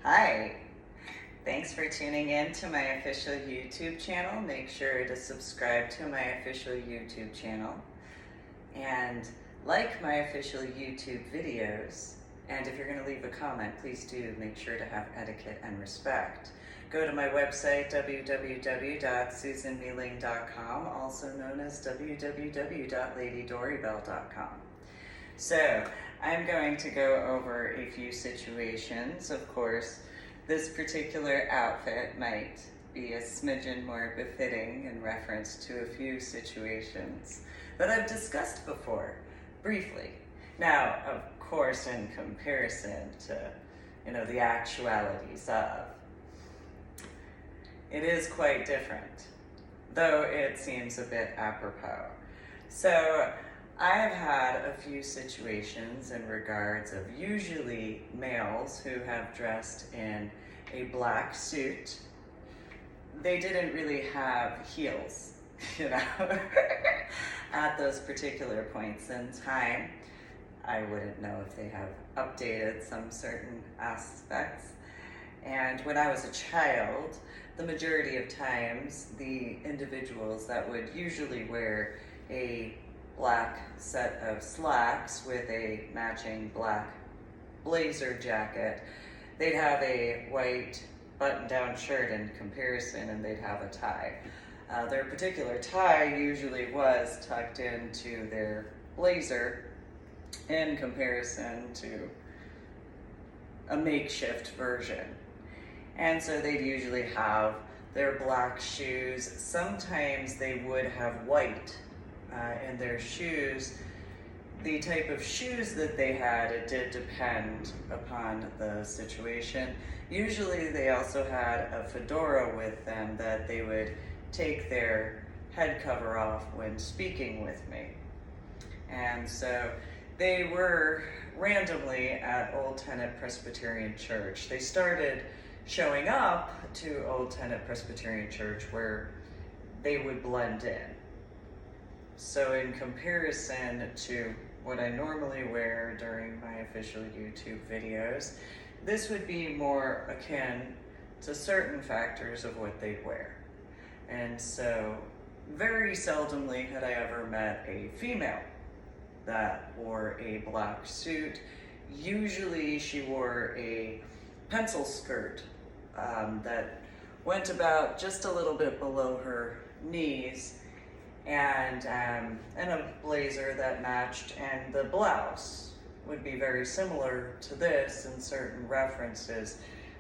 Hi, thanks for tuning in to my official YouTube channel. Make sure to subscribe to my official YouTube channel and like my official YouTube videos. And if you're going to leave a comment, please do make sure to have etiquette and respect. Go to my website, www.susanmealing.com, also known as www.ladydorybell.com. So, I'm going to go over a few situations. Of course, this particular outfit might be a smidgen more befitting in reference to a few situations that I've discussed before, briefly. Now, of course, in comparison to, the actualities of, it is quite different, though it seems a bit apropos. So, I've had a few situations in regards of usually males who have dressed in a black suit. They didn't really have heels, at those particular points in time. I wouldn't know if they have updated some certain aspects. And when I was a child, the majority of times, the individuals that would usually wear a black set of slacks with a matching black blazer jacket, they'd have a white button-down shirt in comparison, and they'd have a tie. Their particular tie usually was tucked into their blazer in comparison to a makeshift version. And so they'd usually have their black shoes. Sometimes they would have white in their shoes. The type of shoes that they had, it did depend upon the situation. Usually they also had a fedora with them that they would take their head cover off when speaking with me. And so they were randomly at Old Tenet Presbyterian Church. They started showing up to Old Tenet Presbyterian Church where they would blend in. So in comparison to what I normally wear during my official YouTube videos, this would be more akin to certain factors of what they'd wear. And so very seldomly had I ever met a female that wore a black suit. Usually she wore a pencil skirt that went about just a little bit below her knees, and a blazer that matched, and the blouse would be very similar to this in certain references.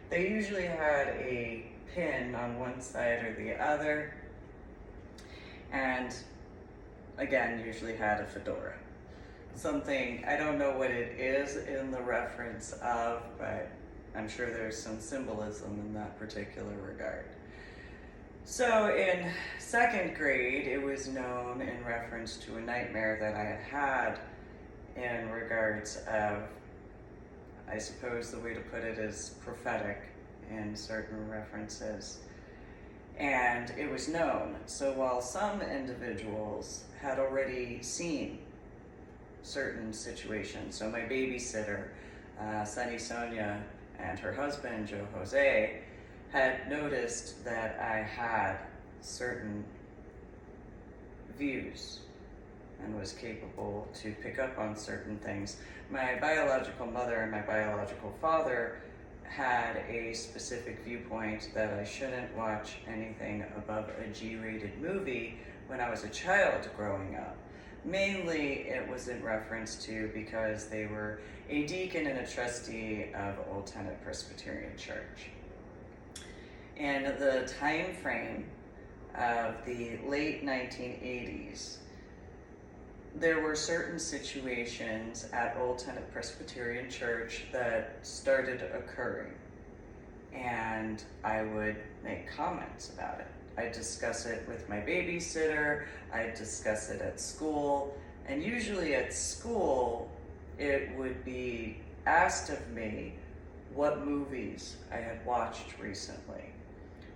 They usually had a pin on one side or the other, and again, usually had a fedora. Something, I don't know what it is in the reference of, but I'm sure there's some symbolism in that particular regard. So in second grade, it was known in reference to a nightmare that I had in regards of, I suppose the way to put it is prophetic in certain references. And it was known. So while some individuals had already seen certain situations, so my babysitter, Sunny Sonia, and her husband, Joe Jose, had noticed that I had certain views and was capable to pick up on certain things. My biological mother and my biological father had a specific viewpoint that I shouldn't watch anything above a G-rated movie when I was a child growing up. Mainly it was in reference to because they were a deacon and a trustee of Old Tenet Presbyterian Church. In the time frame of the late 1980s, there were certain situations at Old Tenet Presbyterian Church that started occurring, and I would make comments about it. I'd discuss it with my babysitter, I'd discuss it at school, and usually at school it would be asked of me what movies I had watched recently,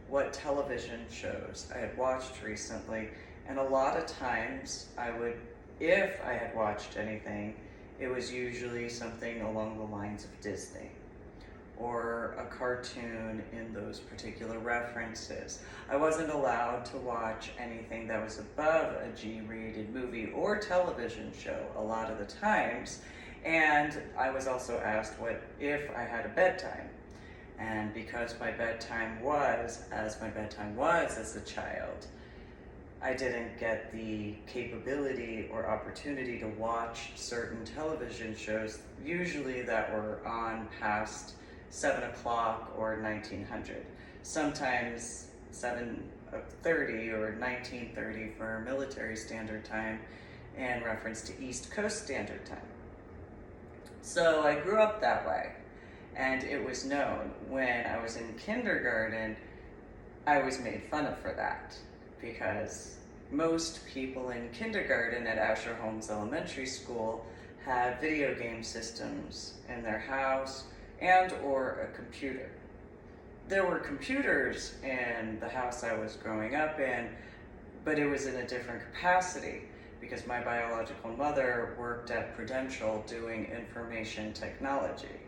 what television shows I had watched recently, and a lot of times I would, if I had watched anything, it was usually something along the lines of Disney. or a cartoon in those particular references. I wasn't allowed to watch anything that was above a G-rated movie or television show a lot of the times, and I was also asked what if I had a bedtime. And because my bedtime was as my bedtime was as a child, I didn't get the capability or opportunity to watch certain television shows, usually that were on past 7 o'clock or 1900. Sometimes 7:30 or 1930 for military standard time in reference to East Coast Standard Time. So I grew up that way, and it was known. When I was in kindergarten, I was made fun of for that, because most people in kindergarten at Asher Holmes Elementary School had video game systems in their house and or a computer. There were computers in the house I was growing up in, but it was in a different capacity because my biological mother worked at Prudential doing information technology.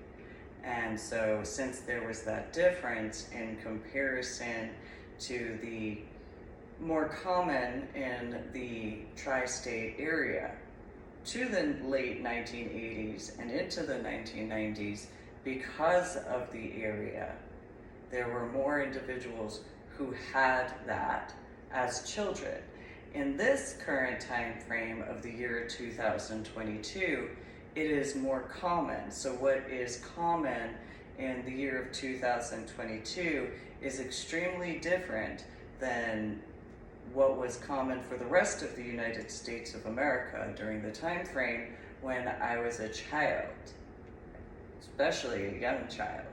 And so since there was that difference in comparison to the more common in the tri-state area to the late 1980s and into the 1990s, because of the area, there were more individuals who had that as children. In this current time frame of the year 2022, it is more common. So what is common in the year of 2022 is extremely different than what was common for the rest of the United States of America during the time frame when I was a child, especially a young child.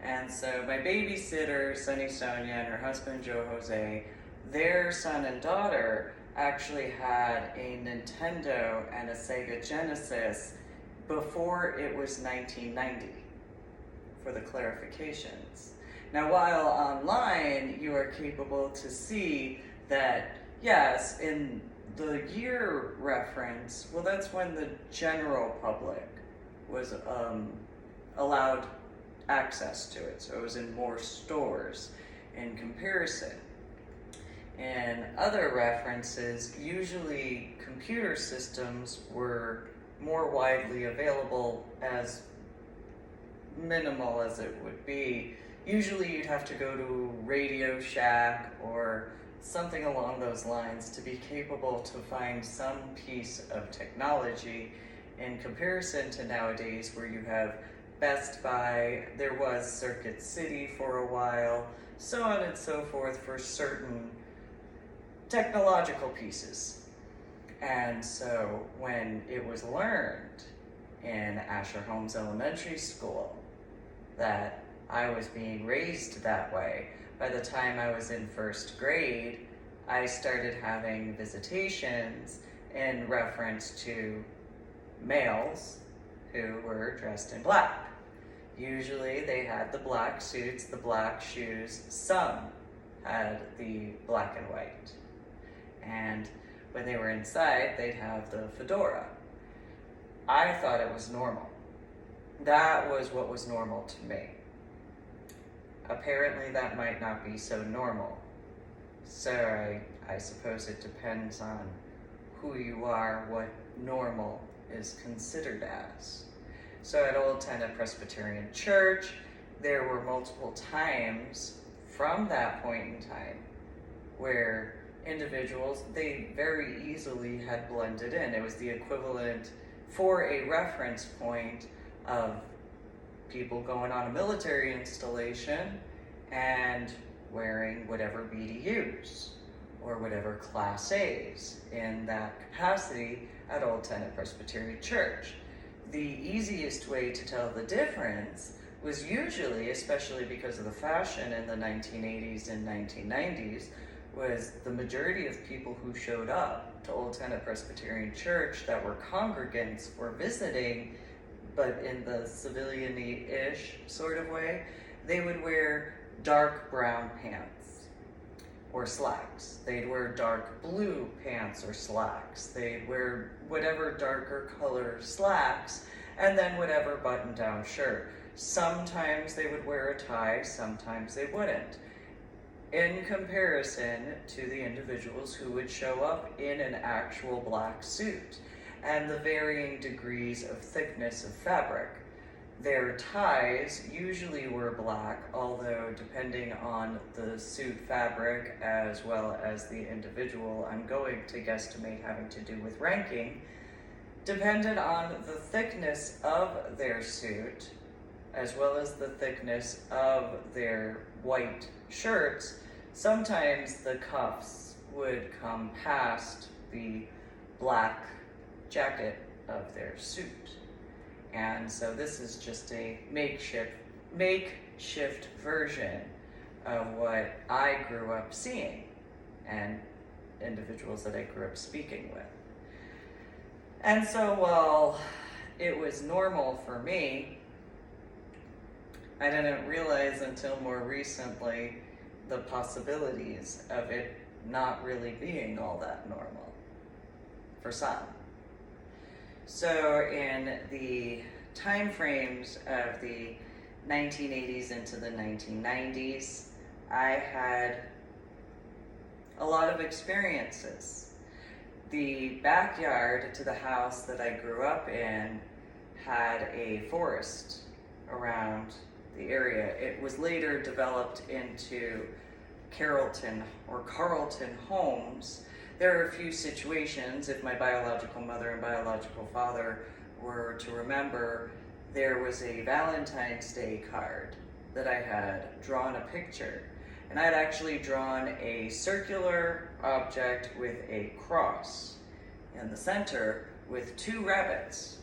And so my babysitter, Sunny Sonia, and her husband, Joe Jose, their son and daughter actually had a Nintendo and a Sega Genesis before it was 1990, for the clarifications. Now, while online, you are capable to see that, yes, in the year reference, well, that's when the general public was allowed access to it. So it was in more stores in comparison. In other references, usually computer systems were more widely available, as minimal as it would be. Usually you'd have to go to Radio Shack or something along those lines to be capable to find some piece of technology, in comparison to nowadays where you have Best Buy, there was Circuit City for a while, so on and so forth for certain technological pieces. And so when it was learned in Asher Holmes Elementary School that I was being raised that way, by the time I was in first grade, I started having visitations in reference to males who were dressed in black. Usually they had the black suits, the black shoes. Some had the black and white. And when they were inside, they'd have the fedora. I thought it was normal. That was what was normal to me. Apparently that might not be so normal. So I suppose it depends on who you are, what normal is considered as. So at Old Tenet Presbyterian Church, there were multiple times from that point in time where individuals, they very easily had blended in. It was the equivalent for a reference point of people going on a military installation and wearing whatever BDUs or whatever Class A's in that capacity at Old Tenet Presbyterian Church. The easiest way to tell the difference was usually, especially because of the fashion in the 1980s and 1990s, was the majority of people who showed up to Old Tenet Presbyterian Church that were congregants or visiting, but in the civilian-y-ish sort of way, they would wear dark brown pants or slacks. They'd wear dark blue pants or slacks. They'd wear whatever darker color slacks, and then whatever button-down shirt. Sometimes they would wear a tie, sometimes they wouldn't. In comparison to the individuals who would show up in an actual black suit, and the varying degrees of thickness of fabric. Their ties usually were black, although depending on the suit fabric as well as the individual, I'm going to guesstimate having to do with ranking, depended on the thickness of their suit as well as the thickness of their white shirts. Sometimes the cuffs would come past the black jacket of their suit. And so this is just a makeshift version of what I grew up seeing and individuals that I grew up speaking with. And so while it was normal for me, I didn't realize until more recently the possibilities of it not really being all that normal for some. So in the time frames of the 1980s into the 1990s, I had a lot of experiences. The backyard to the house that I grew up in had a forest around the area. It was later developed into Carrollton homes. There are a few situations, if my biological mother and biological father were to remember, there was a Valentine's Day card that I had drawn a picture. And I had actually drawn a circular object with a cross in the center with 2 rabbits.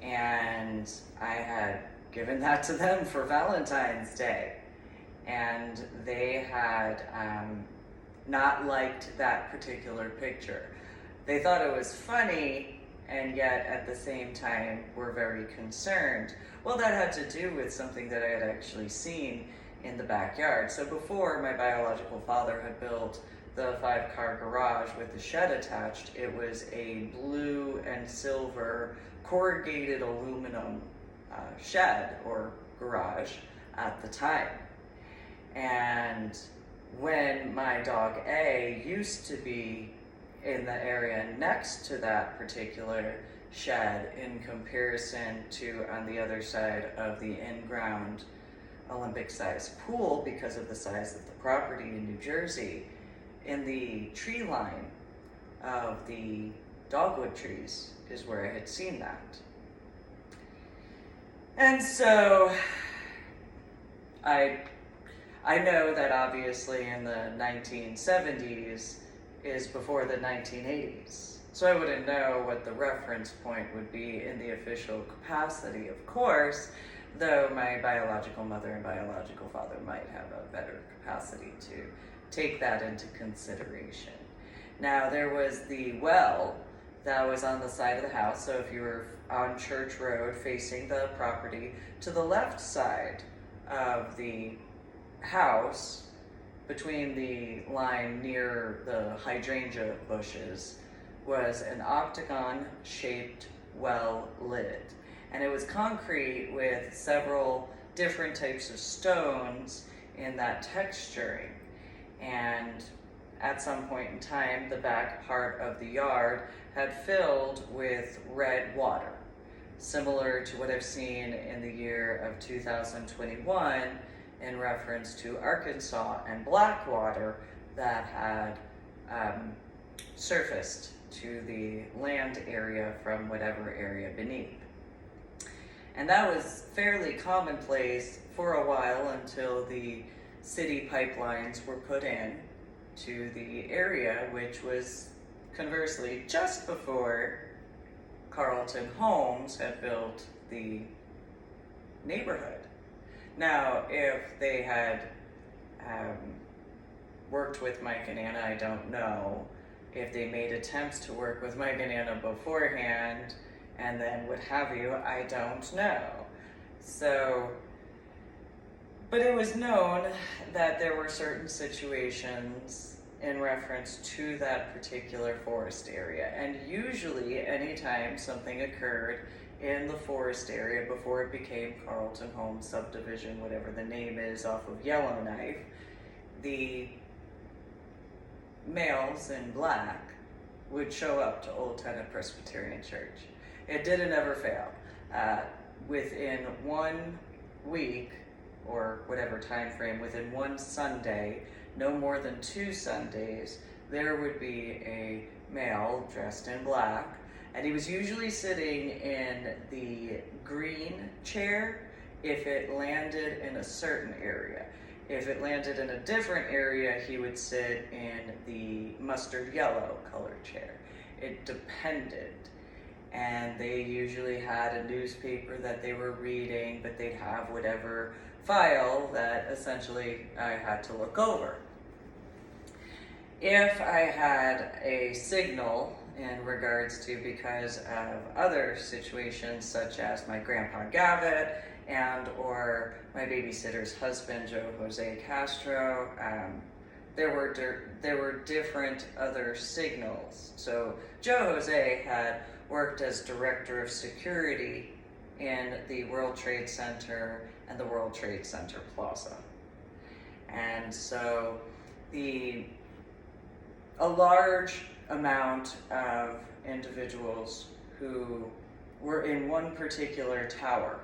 And I had given that to them for Valentine's Day. And they had not liked that particular picture. They thought it was funny, and yet at the same time were very concerned. Well, that had to do with something that I had actually seen in the backyard. So before my biological father had built the 5-car garage with the shed attached, it was a blue and silver corrugated aluminum shed or garage at the time. And when my dog A used to be in the area next to that particular shed in comparison to on the other side of the in-ground Olympic-sized pool, because of the size of the property in New Jersey, in the tree line of the dogwood trees is where I had seen that. And so I know that obviously in the 1970s is before the 1980s. So I wouldn't know what the reference point would be in the official capacity, of course, though my biological mother and biological father might have a better capacity to take that into consideration. Now, there was the well that was on the side of the house. So if you were on Church Road facing the property, to the left side of the house, between the line near the hydrangea bushes, was an octagon-shaped well lid. And it was concrete with several different types of stones in that texturing. And at some point in time, the back part of the yard had filled with red water, similar to what I've seen in the year of 2021 in reference to Arkansas and black water that had surfaced to the land area from whatever area beneath. And that was fairly commonplace for a while until the city pipelines were put in to the area, which was conversely just before Carrollton Homes had built the neighborhood. Now, if they had worked with Mike and Anna, I don't know. If they made attempts to work with Mike and Anna beforehand, and then what have you, I don't know. So, but it was known that there were certain situations in reference to that particular forest area. And usually, anytime something occurred in the forest area before it became Carlton Home Subdivision, whatever the name is, off of Yellowknife. The males in black would show up to Old Tennant Presbyterian Church. It didn't ever fail. Within 1 week, or whatever time frame, within one Sunday, no more than 2 Sundays, there would be a male dressed in black, and he was usually sitting in the green chair if it landed in a certain area. If it landed in a different area, he would sit in the mustard yellow colored chair. It depended. And they usually had a newspaper that they were reading, but they'd have whatever file that essentially I had to look over. If I had a signal in regards to, because of other situations such as my grandpa Gavitt and or my babysitter's husband, Joe Jose Castro, there were different other signals. So Joe Jose had worked as director of security in the World Trade Center and the World Trade Center Plaza. And so a large amount of individuals who were in one particular tower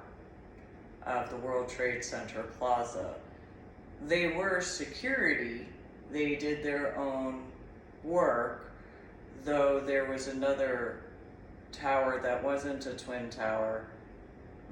of the World Trade Center Plaza, they were security. They did their own work, though there was another tower that wasn't a twin tower,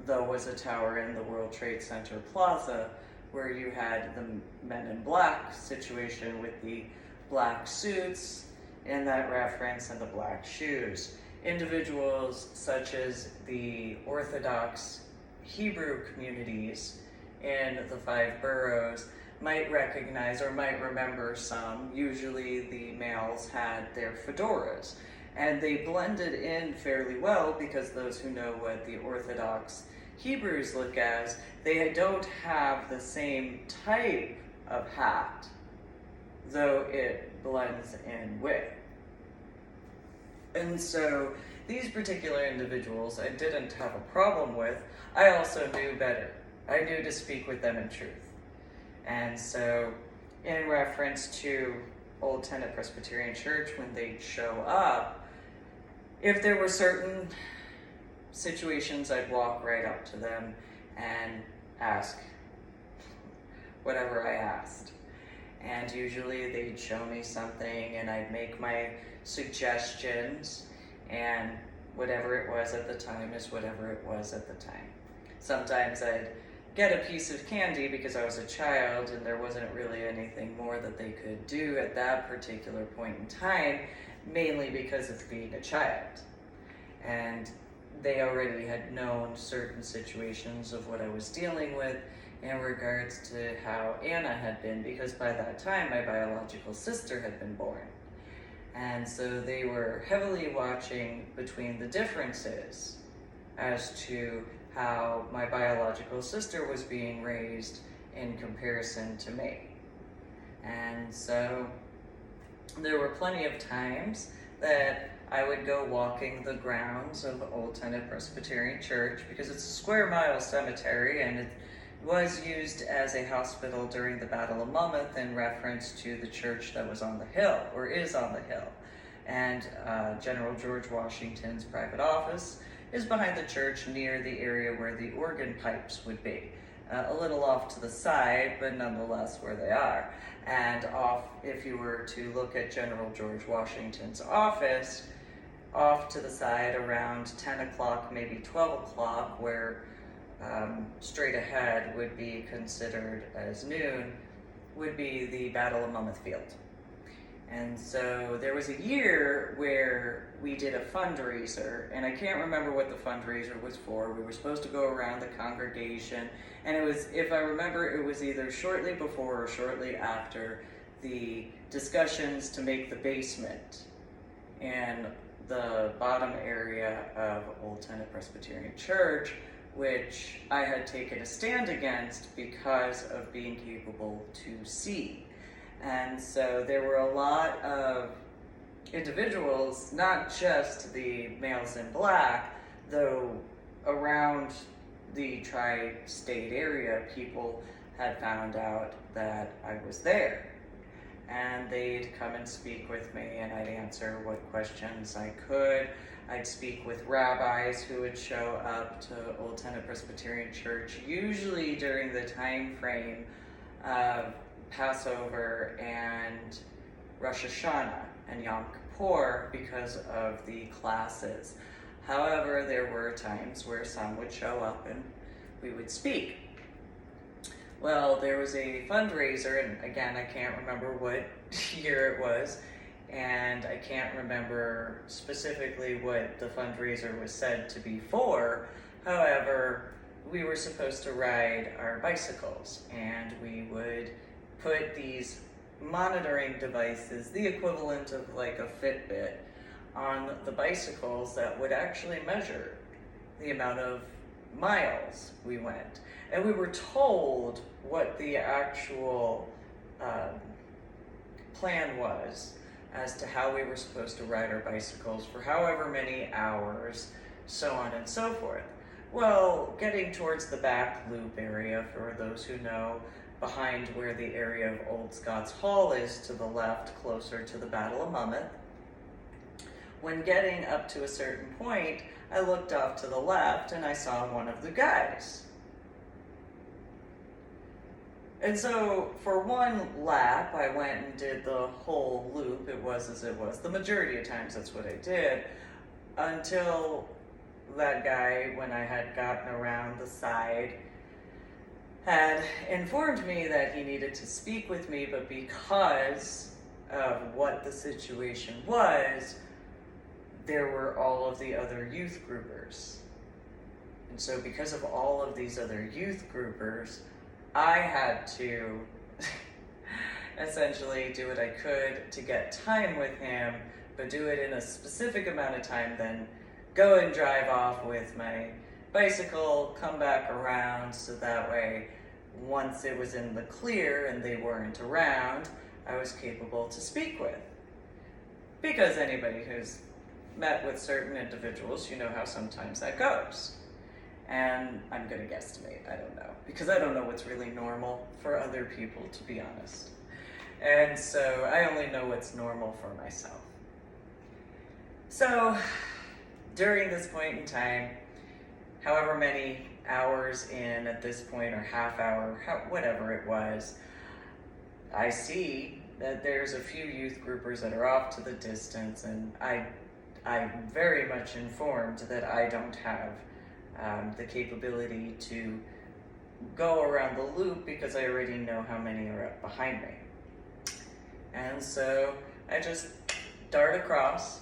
though was a tower in the World Trade Center Plaza, where you had the men in black situation with the black suits in that reference and the black shoes. Individuals such as the Orthodox Hebrew communities in the 5 boroughs might recognize or might remember some. Usually the males had their fedoras, and they blended in fairly well because those who know what the Orthodox Hebrews look as, they don't have the same type of hat, though it blends in with. And so these particular individuals I didn't have a problem with. I also knew better. I knew to speak with them in truth. And so in reference to Old Tennant Presbyterian Church, when they'd show up, if there were certain situations, I'd walk right up to them and ask whatever I asked. And usually they'd show me something and I'd make my suggestions, and whatever it was at the time is whatever it was at the time. Sometimes I'd get a piece of candy because I was a child and there wasn't really anything more that they could do at that particular point in time, mainly because of being a child. And they already had known certain situations of what I was dealing with in regards to how Anna had been, because by that time my biological sister had been born. And so they were heavily watching between the differences as to how my biological sister was being raised in comparison to me. And so there were plenty of times that I would go walking the grounds of Old Tennant Presbyterian Church, because it's a square-mile cemetery and it was used as a hospital during the Battle of Monmouth in reference to the church that was on the hill, or is on the hill. And General George Washington's private office is behind the church near the area where the organ pipes would be. A little off to the side, but nonetheless where they are. And off, if you were to look at General George Washington's office, off to the side around 10 o'clock, maybe 12 o'clock, where straight ahead would be considered as noon, would be the Battle of Monmouth Field. And so there was a year where we did a fundraiser, and I can't remember what the fundraiser was for. We were supposed to go around the congregation, and it was, if I remember, it was either shortly before or shortly after the discussions to make the basement in the bottom area of Old Tennant Presbyterian Church, which I had taken a stand against because of being capable to see. And so there were a lot of individuals, not just the males in black, though around the tri-state area, people had found out that I was there. And they'd come and speak with me, and I'd answer what questions I could. I'd speak with rabbis who would show up to Old Tennant Presbyterian Church, usually during the time frame of Passover and Rosh Hashanah and Yom Kippur because of the classes. However, there were times where some would show up and we would speak. Well, there was a fundraiser, and again, I can't remember what year it was, and I can't remember specifically what the fundraiser was said to be for. However, we were supposed to ride our bicycles, and we would put these monitoring devices, the equivalent of like a Fitbit, on the bicycles that would actually measure the amount of miles we went. And we were told what the actual plan was as to how we were supposed to ride our bicycles for however many hours, so on and so forth. Well, getting towards the back loop area, for those who know, behind where the area of Old Scots Hall is to the left, closer to the Battle of Monmouth, when getting up to a certain point, I looked off to the left and I saw one of the guys. And so for one lap, I went and did the whole loop. It was as it was. The majority of times that's what I did, until that guy, when I had gotten around the side, had informed me that he needed to speak with me, but because of what the situation was, there were all of the other youth groupers. And so because of all of these other youth groupers, I had to essentially do what I could to get time with him, but do it in a specific amount of time, then go and drive off with my bicycle, come back around, so that way, once it was in the clear and they weren't around, I was capable to speak with. Because anybody who's met with certain individuals, you know how sometimes that goes. And I'm going to guesstimate, I don't know, because I don't know what's really normal for other people, to be honest. And so I only know what's normal for myself. So during this point in time, however many hours in at this point, or half hour, whatever it was, I see that there's a few youth groupers that are off to the distance, and I'm very much informed that I don't have the capability to go around the loop because I already know how many are up behind me. And so I just dart across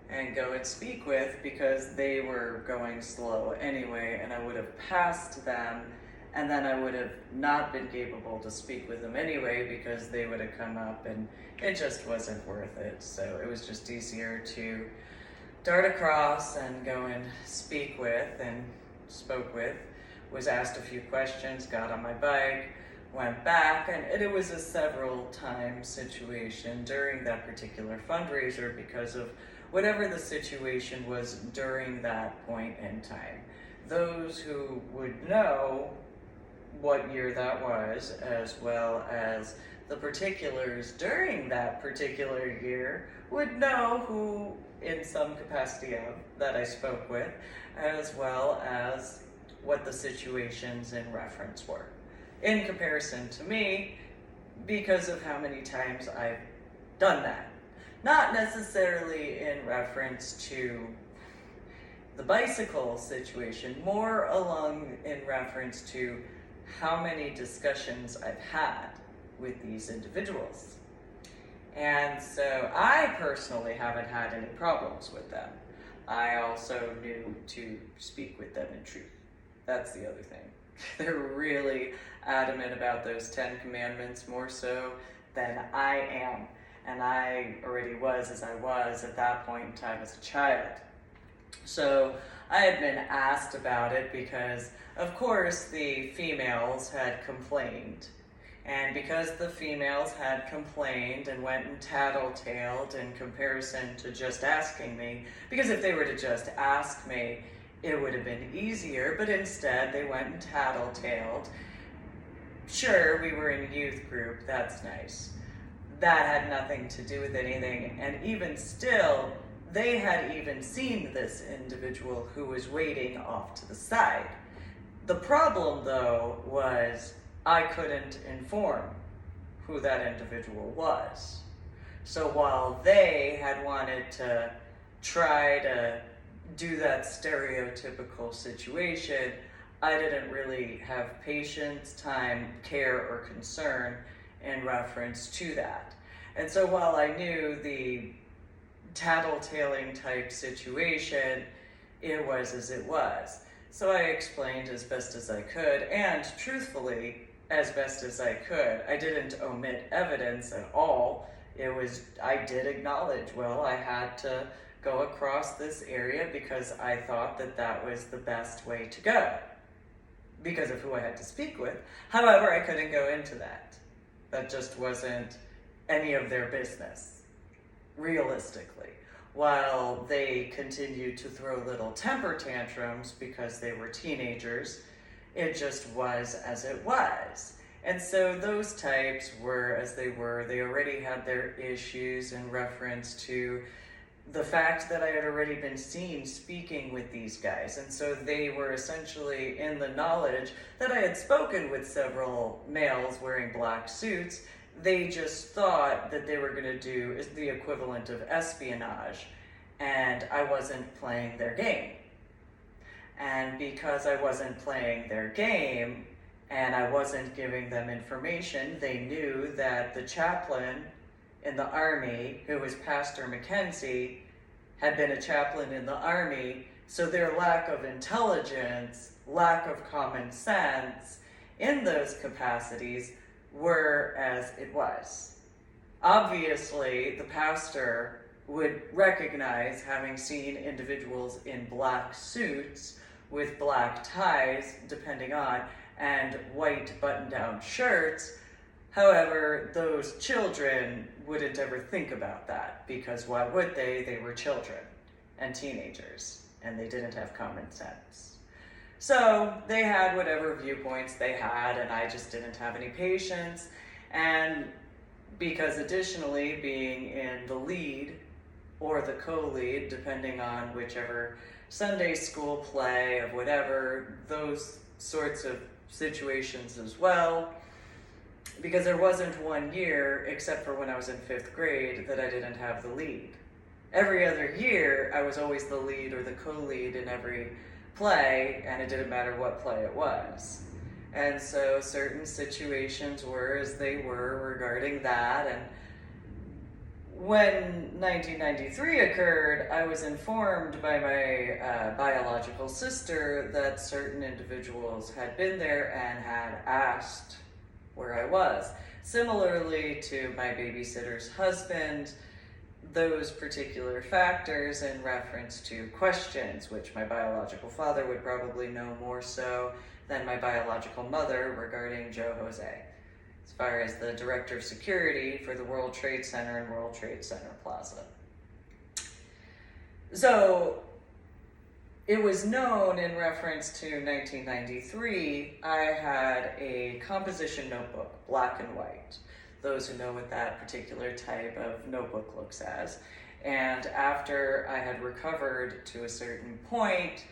and go and speak with, because they were going slow anyway, and I would have passed them, and then I would have not been capable to speak with them anyway because they would have come up, and it just wasn't worth it. So it was just easier to dart across and go and speak with, and spoke with, was asked a few questions, got on my bike, went back, and it was a several time situation during that particular fundraiser because of whatever the situation was during that point in time. Those who would know what year that was, as well as the particulars during that particular year, would know who in some capacity of that I spoke with, as well as what the situations in reference were. In comparison to me, because of how many times I've done that. Not necessarily in reference to the bicycle situation, more along in reference to how many discussions I've had with these individuals. And so I personally haven't had any problems with them. I also knew to speak with them in truth. That's the other thing. They're really adamant about those 10 commandments more so than I am. And I already was as I was at that point in time as a child. So I had been asked about it because, of course, the females had complained. And because the females had complained and went and tattletaled in comparison to just asking me, because if they were to just ask me it would have been easier, but instead they went and tattletaled. Sure, we were in youth group, that's nice. That had nothing to do with anything, and even still, they had even seen this individual who was waiting off to the side. The problem, though, was I couldn't inform who that individual was. So while they had wanted to try to do that stereotypical situation, I didn't really have patience, time, care, or concern in reference to that. And so while I knew the tattletaling type situation, it was as it was. So I explained as best as I could, and truthfully, as best as I could. I didn't omit evidence at all. I did acknowledge, well, I had to go across this area because I thought that that was the best way to go because of who I had to speak with. However, I couldn't go into that. That just wasn't any of their business, realistically. While they continued to throw little temper tantrums because they were teenagers, it just was as it was. And so those types were as they were. They already had their issues in reference to the fact that I had already been seen speaking with these guys. And so they were essentially in the knowledge that I had spoken with several males wearing black suits. They just thought that they were going to do the equivalent of espionage, and I wasn't playing their game. And because I wasn't playing their game and I wasn't giving them information, they knew that the chaplain in the Army, who was Pastor Mackenzie, had been a chaplain in the Army, so their lack of intelligence, lack of common sense in those capacities were as it was. Obviously, the pastor would recognize, having seen individuals in black suits with black ties, depending on, and white button-down shirts. However, those children wouldn't ever think about that, because why would they? They were children and teenagers, and they didn't have common sense. So they had whatever viewpoints they had, and I just didn't have any patience. And because additionally, being in the lead or the co-lead, depending on whichever Sunday school play of whatever, those sorts of situations as well, because there wasn't one year, except for when I was in 5th grade, that I didn't have the lead. Every other year, I was always the lead or the co-lead in every play, and it didn't matter what play it was. And so certain situations were as they were regarding that. And when 1993 occurred, I was informed by my biological sister that certain individuals had been there and had asked where I was. Similarly to my babysitter's husband, those particular factors in reference to questions, which my biological father would probably know more so than my biological mother regarding Joe Jose, as far as the director of security for the World Trade Center and World Trade Center Plaza. So it was known in reference to 1993, I had a composition notebook, black and white. Those who know what that particular type of notebook looks as. And after I had recovered to a certain point,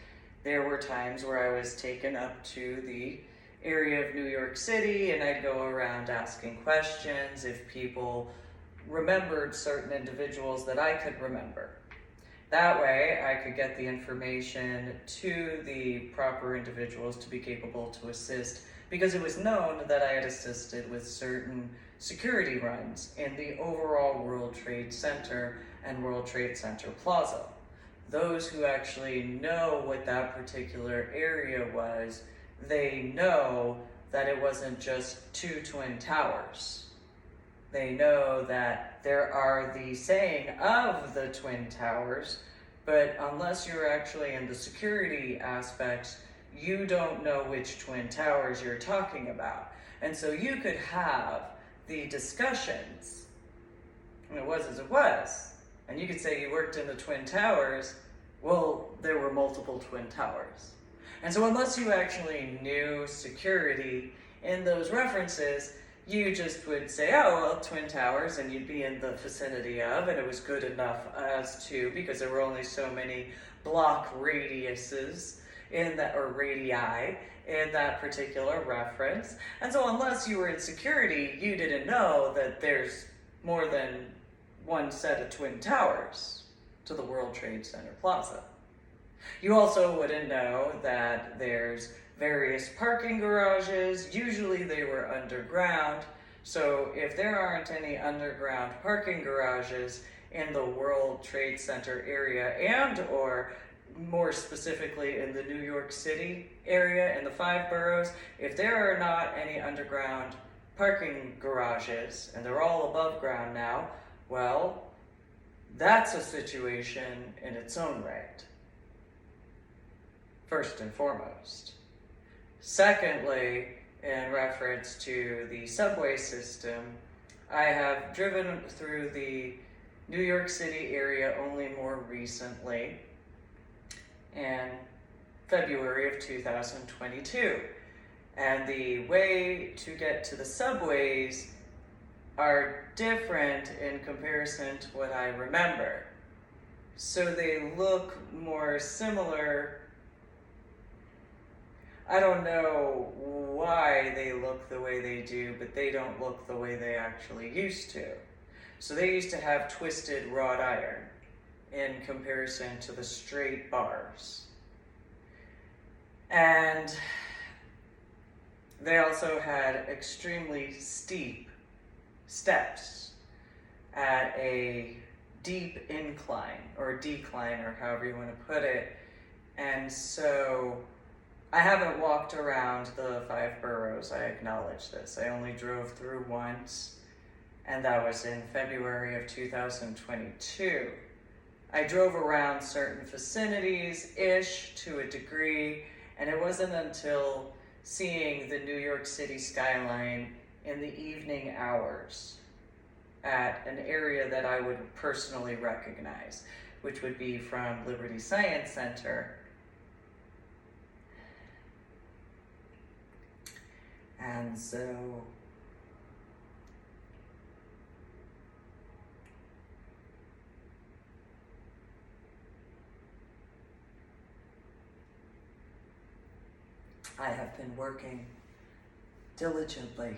there were times where I was taken up to the area of New York City, and I'd go around asking questions if people remembered certain individuals that I could remember. That way, I could get the information to the proper individuals to be capable to assist, because it was known that I had assisted with certain security runs in the overall World Trade Center and World Trade Center Plaza. Those who actually know what that particular area was, they know that it wasn't just 2 twin towers. They know that there are the saying of the twin towers, but unless you're actually in the security aspects, you don't know which twin towers you're talking about. And so you could have the discussions, and it was as it was, and you could say you worked in the twin towers, Well, there were multiple twin towers. And so unless you actually knew security in those references, you just would say, oh, well, twin towers, and you'd be in the vicinity of, and it was good enough as to, because there were only so many block radiuses in that, or radii, in that particular reference. And so unless you were in security, you didn't know that there's more than one set of twin towers to the World Trade Center Plaza. You also wouldn't know that there's various parking garages. Usually they were underground. So if there aren't any underground parking garages in the World Trade Center area, and or more specifically in the New York City area, in the 5 boroughs, if there are not any underground parking garages, and they're all above ground now, well, that's a situation in its own right, first and foremost. Secondly, in reference to the subway system, I have driven through the New York City area only more recently, in February of 2022. And the way to get to the subways are different in comparison to what I remember. So they look more similar. I don't know why they look the way they do, but they don't look the way they actually used to. So they used to have twisted wrought iron in comparison to the straight bars. And they also had extremely steep steps at a deep incline, or decline, or however you want to put it. And so I haven't walked around the 5 boroughs, I acknowledge this. I only drove through once, and that was in February of 2022. I drove around certain vicinities-ish to a degree, and it wasn't until seeing the New York City skyline in the evening hours at an area that I would personally recognize, which would be from Liberty Science Center. And so I have been working diligently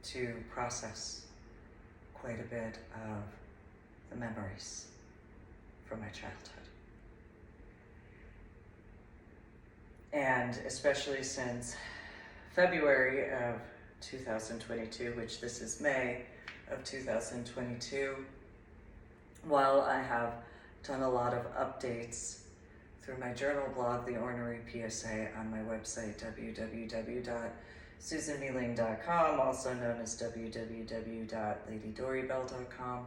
to process quite a bit of the memories from my childhood. And especially since February of 2022, which this is May of 2022, while I have done a lot of updates through my journal blog, The Ornery PSA, on my website, www.susanmealing.com, also known as www.ladydorybell.com.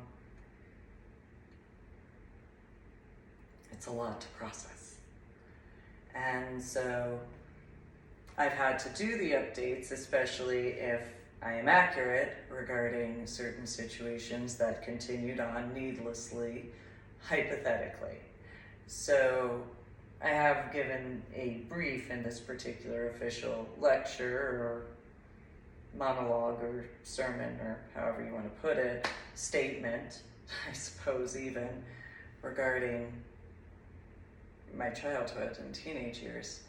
It's a lot to process. And so I've had to do the updates, especially if I am accurate regarding certain situations that continued on needlessly, hypothetically. So I have given a brief in this particular official lecture or monologue or sermon, or however you want to put it, statement, I suppose, even, regarding my childhood and teenage years.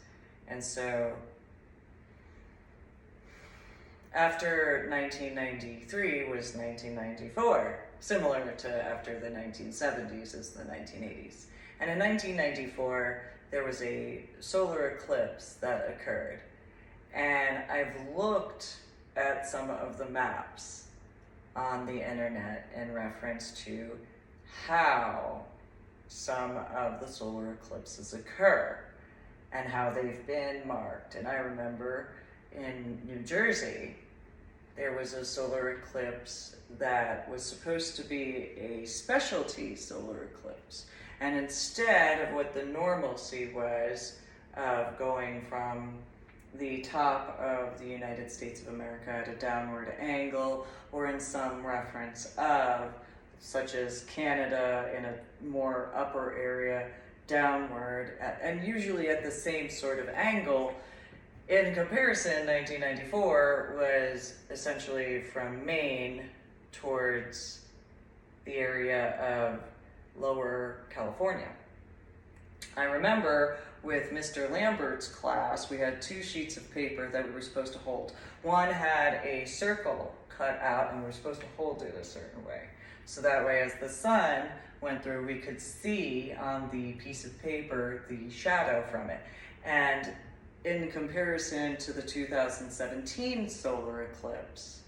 And so after 1993 was 1994, similar to after the 1970s is the 1980s. And in 1994, there was a solar eclipse that occurred. And I've looked at some of the maps on the internet in reference to how some of the solar eclipses occur and how they've been marked. And I remember in New Jersey, there was a solar eclipse that was supposed to be a specialty solar eclipse. And instead of what the normalcy was of going from the top of the United States of America at a downward angle, or in some reference of such as Canada in a more upper area, downward, and usually at the same sort of angle. In comparison, 1994 was essentially from Maine towards the area of Lower California. I remember with Mr. Lambert's class, we had 2 sheets of paper that we were supposed to hold. One had a circle cut out, and we were supposed to hold it a certain way. So that way, as the sun went through, we could see on the piece of paper the shadow from it. And in comparison to the 2017 solar eclipse,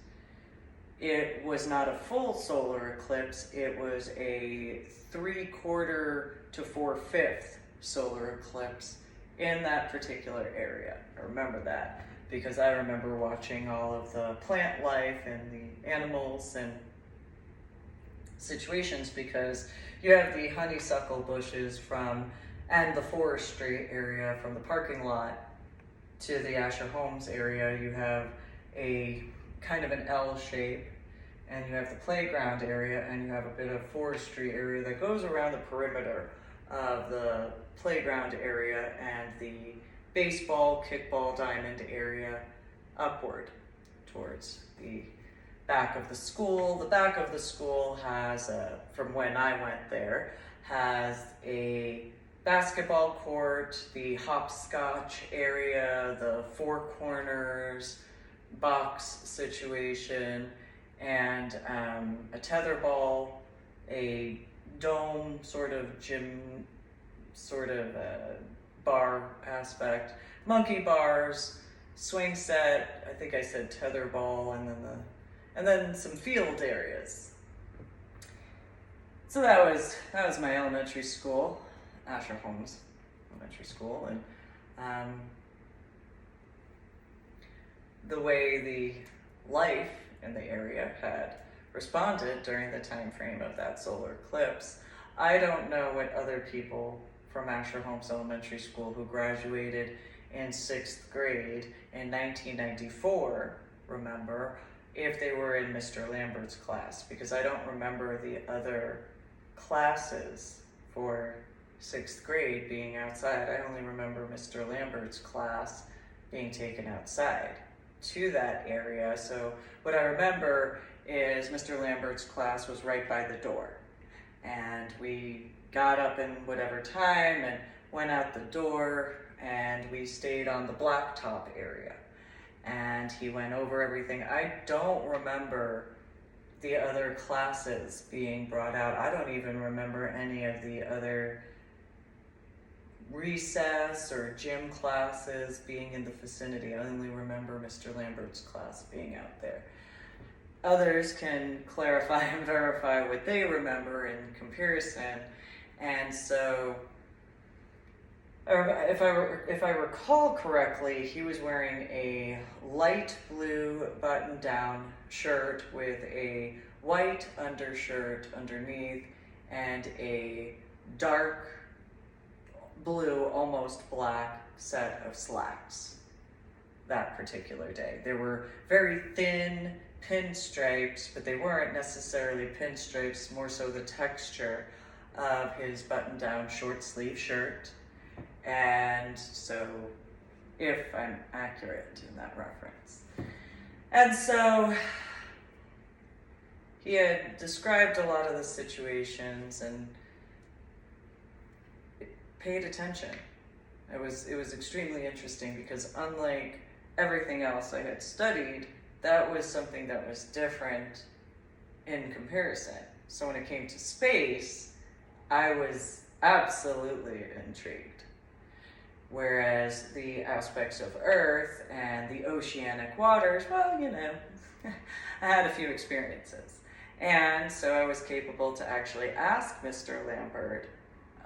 it was not a full solar eclipse, it was a 3/4 to 4/5 solar eclipse in that particular area. I remember that because I remember watching all of the plant life and the animals and situations, because you have the honeysuckle bushes and the forestry area from the parking lot to the Asher Homes area. You have a kind of an L shape, and you have the playground area, and you have a bit of forestry area that goes around the perimeter of the playground area and the baseball, kickball, diamond area upward towards the back of the school. The back of the school has, from when I went there, has a basketball court, the hopscotch area, the 4 corners box situation, and a tetherball, a dome sort of gym, sort of bar aspect, monkey bars, swing set, I think I said tetherball, and then some field areas. So that was my elementary school, Asher Homes Elementary School, and the way the life in the area had responded during the time frame of that solar eclipse. I don't know what other people from Asher Homes Elementary School who graduated in 6th grade in 1994 remember, if they were in Mr. Lambert's class, because I don't remember the other classes for 6th grade being outside. I only remember Mr. Lambert's class being taken outside to that area. So what I remember is Mr. Lambert's class was right by the door, and we got up in whatever time and went out the door, and we stayed on the blacktop area, and he went over everything. I don't remember the other classes being brought out. I don't even remember any of the other recess or gym classes being in the vicinity. I only remember Mr. Lambert's class being out there. Others can clarify and verify what they remember in comparison. And so, if I recall correctly, he was wearing a light blue button-down shirt with a white undershirt underneath and a dark blue, almost black set of slacks that particular day. They were very thin pinstripes, but they weren't necessarily pinstripes, more so the texture of his button-down short sleeve shirt. And so, if I'm accurate in that reference. And so, he had described a lot of the situations and paid attention. It was extremely interesting because unlike everything else I had studied, that was something that was different in comparison. So when it came to space, I was absolutely intrigued. Whereas the aspects of Earth and the oceanic waters, well, you know, I had a few experiences. And so I was capable to actually ask Mr. Lambert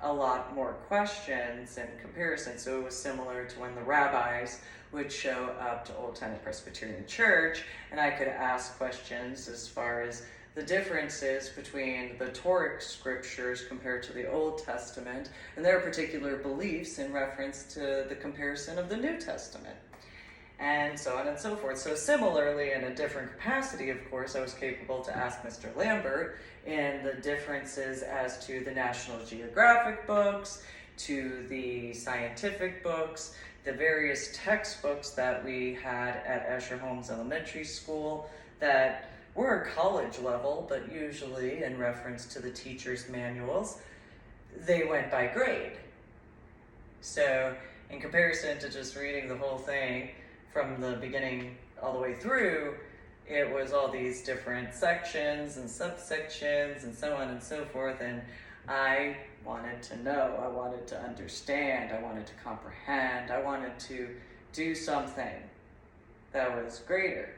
a lot more questions in comparison. So it was similar to when the rabbis would show up to Old Testament Presbyterian Church, and I could ask questions as far as the differences between the Torah scriptures compared to the Old Testament and their particular beliefs in reference to the comparison of the New Testament. and so on and so forth. So similarly, in a different capacity, of course, I was capable to ask Mr. Lambert in the differences as to the National Geographic books, to the scientific books, the various textbooks that we had at Asher Holmes Elementary School that were college level, but usually in reference to the teacher's manuals, they went by grade. So in comparison to just reading the whole thing from the beginning all the way through, it was all these different sections and subsections and so on and so forth, and I wanted to know, I wanted to understand, I wanted to comprehend, I wanted to do something that was greater.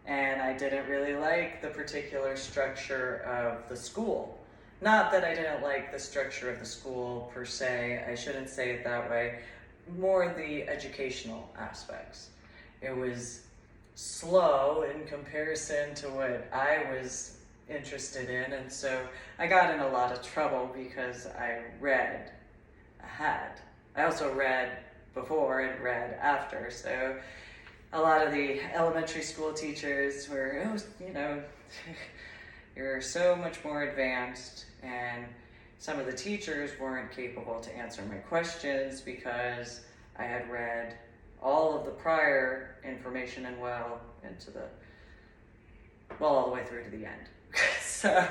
And I didn't really like the particular structure of the school. Not that I didn't like the structure of the school per se, I shouldn't say it that way, more the educational aspects. It was slow in comparison to what I was interested in, and so I got in a lot of trouble because I read ahead. I also read before and read after, so a lot of the elementary school teachers were, oh, you know, you're so much more advanced, and some of the teachers weren't capable to answer my questions because I had read all of the prior information and all the way through to the end. So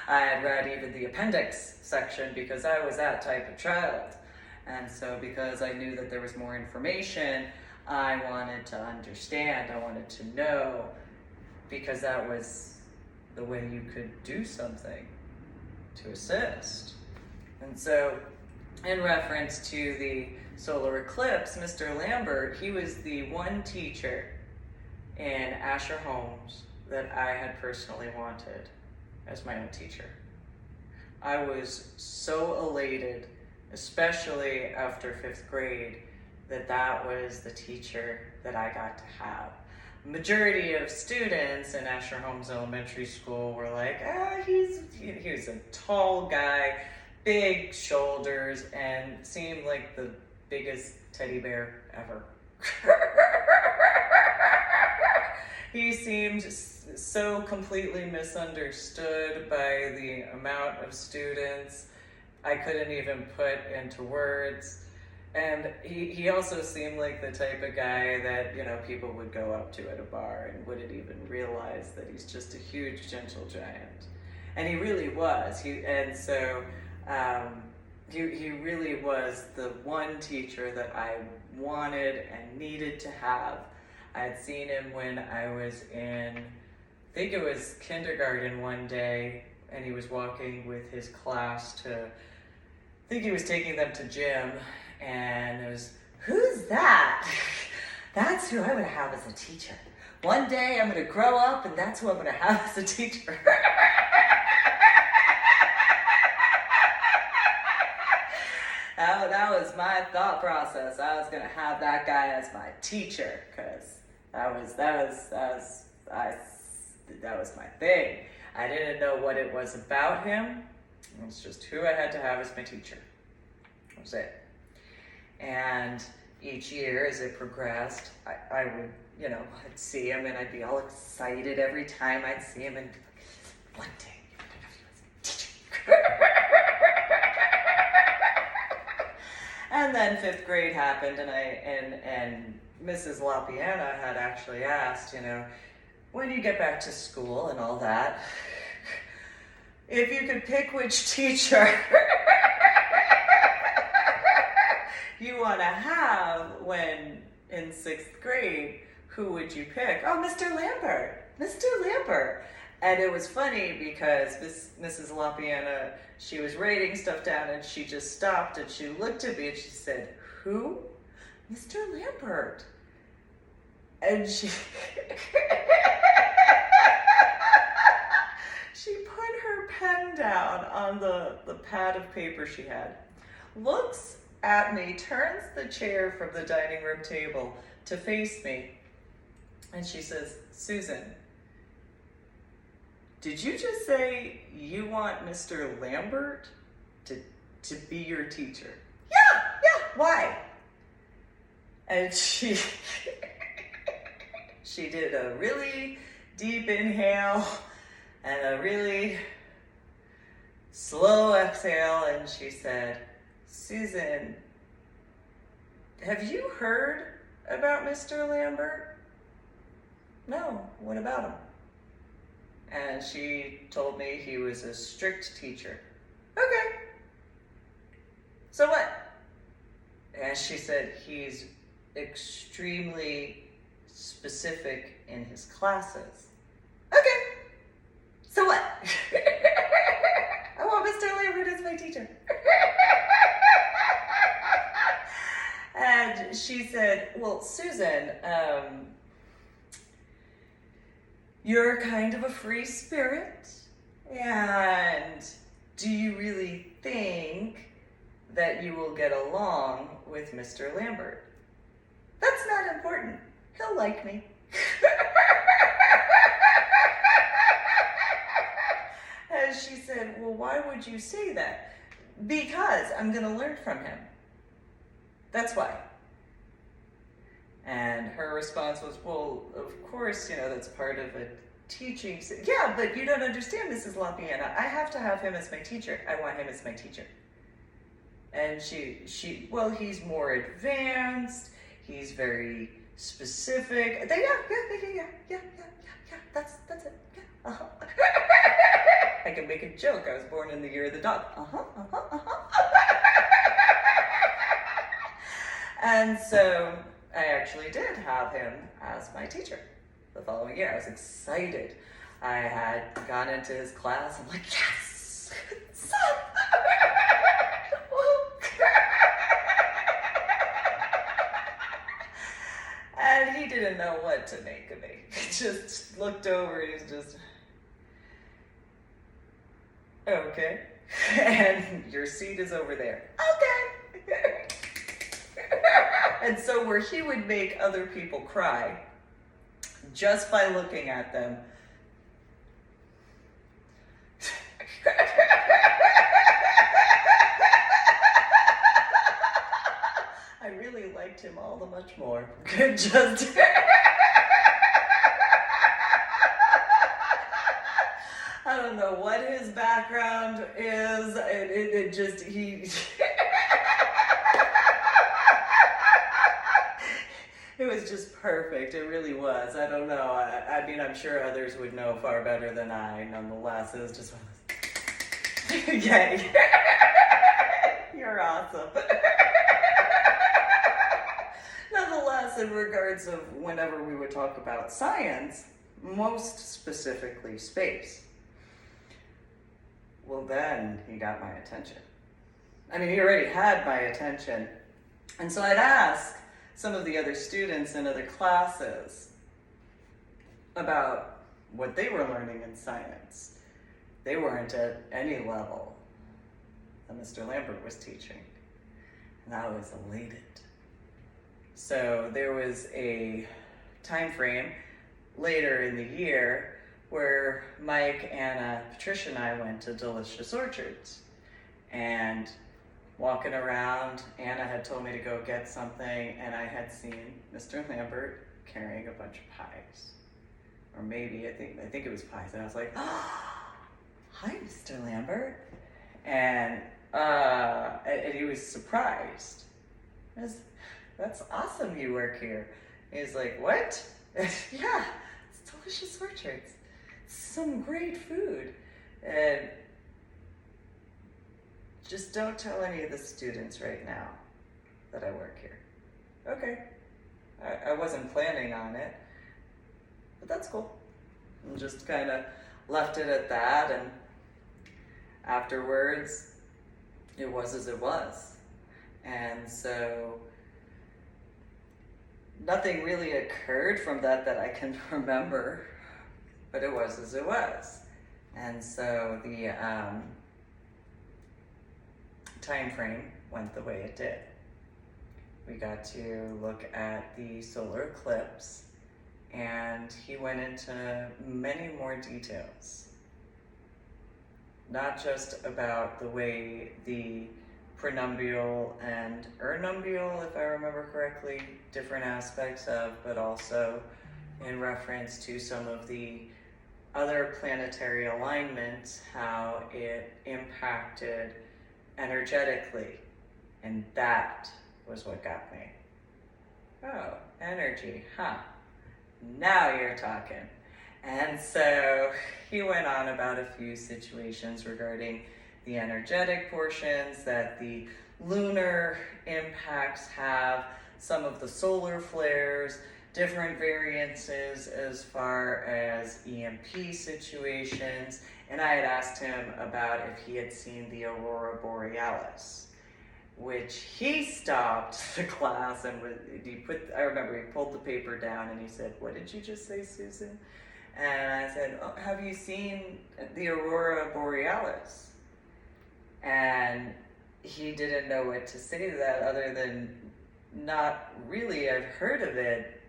I had read even the appendix section because I was that type of child. And so because I knew that there was more information, I wanted to understand, I wanted to know, because that was the way you could do something to assist. And so in reference to the solar eclipse, Mr. Lambert, he was the one teacher in Asher Holmes that I had personally wanted as my own teacher. I was so elated, especially after 5th grade, that was the teacher that I got to have. Majority of students in Asher Holmes Elementary School were like, he was a tall guy, big shoulders, and seemed like the biggest teddy bear ever. He seemed so completely misunderstood by the amount of students I couldn't even put into words. And he also seemed like the type of guy that, you know, people would go up to at a bar and wouldn't even realize that he's just a huge, gentle giant. And he really was. He really was the one teacher that I wanted and needed to have. I had seen him when I was in, I think it was kindergarten one day, and he was walking with his class to, I think he was taking them to gym, and it was, who's that? That's who I'm going to have as a teacher. One day I'm going to grow up, and that's who I'm going to have as a teacher. That was my thought process. I was going to have that guy as my teacher, because that was my thing. I didn't know what it was about him. It was just who I had to have as my teacher. That was it. And each year as it progressed, I would, you know, I'd see him and I'd be all excited every time I'd see him, and one day you're going to have you as a teacher. And then 5th grade happened, and Mrs. LaPiana had actually asked, you know, when you get back to school and all that, if you could pick which teacher you want to have when in 6th grade, who would you pick? Oh, Mr. Lambert, Mr. Lambert. And it was funny because Mrs. LaPiana, she was writing stuff down, and she just stopped and she looked at me and she said, who? Mr. Lambert. And she she put her pen down on the pad of paper she had, looks at me, turns the chair from the dining room table to face me, and she says, Susan, did you just say you want Mr. Lambert to be your teacher? Yeah, why? And she she did a really deep inhale and a really slow exhale, and she said, "Susan, have you heard about Mr. Lambert?" "No, what about him?" And she told me he was a strict teacher. "Okay, so what?" And she said, "He's extremely specific in his classes." "Okay, so what?" "I want Mr. Lambert as my teacher." And she said, "Well, Susan, you're kind of a free spirit, and do you really think that you will get along with Mr. Lambert?" "That's not important. He'll like me." And she said, "Well, why would you say that?" "Because I'm going to learn from him. That's why." And her response was, "Well, of course, that's part of a teaching." "Yeah, but you don't understand, Mrs. LaPiana. I have to have him as my teacher. I want him as my teacher." And well, he's more advanced. He's very specific. Yeah. That's it. Yeah. Uh-huh. I can make a joke. I was born in the year of the dog. And so I actually did have him as my teacher the following year. I was excited. I had gone into his class. I'm like, yes! And he didn't know what to make of me. He just looked over. He was just, "Okay. And your seat is over there." "Okay." And so where he would make other people cry just by looking at them, I really liked him all the much more. Just I don't know what his background is. It just, it was just perfect. It really was. I don't know. I mean, I'm sure others would know far better than I. Nonetheless, it was just one of those. Yay. You're awesome. Nonetheless, in regards of whenever we would talk about science, most specifically space, well, then he got my attention. I mean, he already had my attention. And so I'd ask some of the other students in other classes about what they were learning in science. They weren't at any level that Mr. Lambert was teaching. And I was elated. So there was a time frame later in the year where Mike, Anna, Patricia, and I went to Delicious Orchards. And walking around, Anna had told me to go get something, and I had seen Mr. Lambert carrying a bunch of pies. Or maybe, I think it was pies. And I was like, "Oh, hi, Mr. Lambert." And he was surprised. "That's awesome you work here." And he's like, "What?" "Yeah, it's Delicious Orchards. Some great food. And just don't tell any of the students right now that I work here." "Okay." I wasn't planning on it, but that's cool. And just kind of left it at that, and afterwards, it was as it was. And so nothing really occurred from that I can remember, but it was as it was. And so the time frame went the way it did. We got to look at the solar eclipse, and he went into many more details. Not just about the way the prenumbial and urnumbial, if I remember correctly, different aspects of, but also in reference to some of the other planetary alignments, how it impacted energetically. And that was what got me. Oh, energy, huh? Now you're talking. And so he went on about a few situations regarding the energetic portions that the lunar impacts have, some of the solar flares, different variances as far as EMP situations, and I had asked him about if he had seen the aurora borealis, which he stopped the class and I remember he pulled the paper down and he said, "What did you just say, Susan?" And I said, "Oh, have you seen the aurora borealis?" And he didn't know what to say to that other than, "Not really, I've heard of it.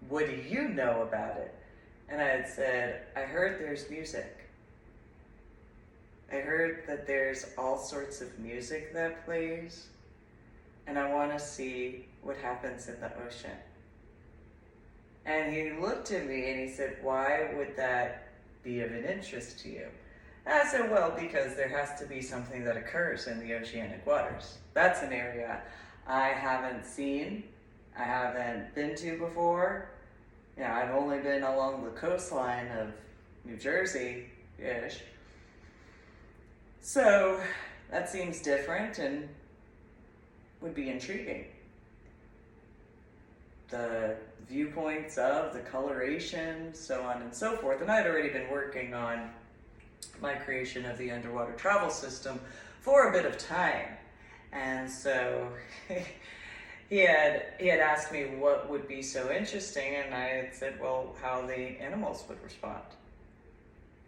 What do you know about it?" And I had said, "I heard there's music. I heard that there's all sorts of music that plays, and I want to see what happens in the ocean." And he looked at me and he said, "Why would that be of an interest to you?" And I said, "Well, because there has to be something that occurs in the oceanic waters. That's an area I haven't seen, I haven't been to before. You know, I've only been along the coastline of New Jersey-ish. So that seems different and would be intriguing. The viewpoints of, the coloration, so on and so forth." And I had already been working on my creation of the underwater travel system for a bit of time. And so he had asked me what would be so interesting, and I had said, well, how the animals would respond.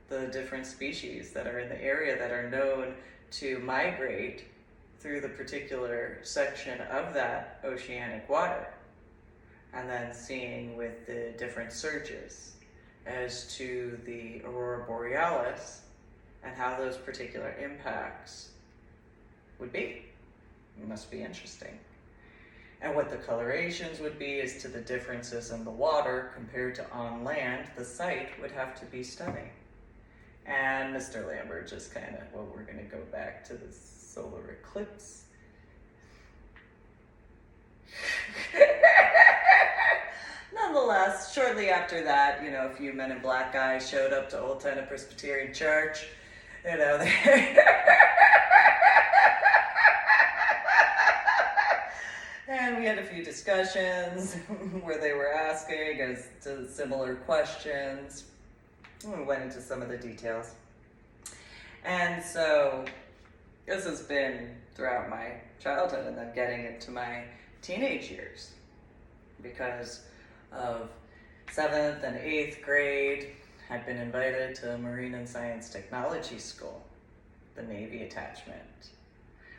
The different species that are in the area that are known to migrate through the particular section of that oceanic water. And then seeing with the different surges as to the aurora borealis and how those particular impacts would be. It must be interesting. And what the colorations would be as to the differences in the water compared to on land, the sight would have to be stunning. And Mr. Lambert just kind of, well, we're going to go back to the solar eclipse. Nonetheless, shortly after that, you know, a few men in black guys showed up to Old Tenant Presbyterian Church. You know, and we had a few discussions where they were asking us to similar questions. We went into some of the details. And so this has been throughout my childhood and then getting into my teenage years because of 7th and 8th grade. I'd been invited to Marine and Science Technology School, the Navy attachment,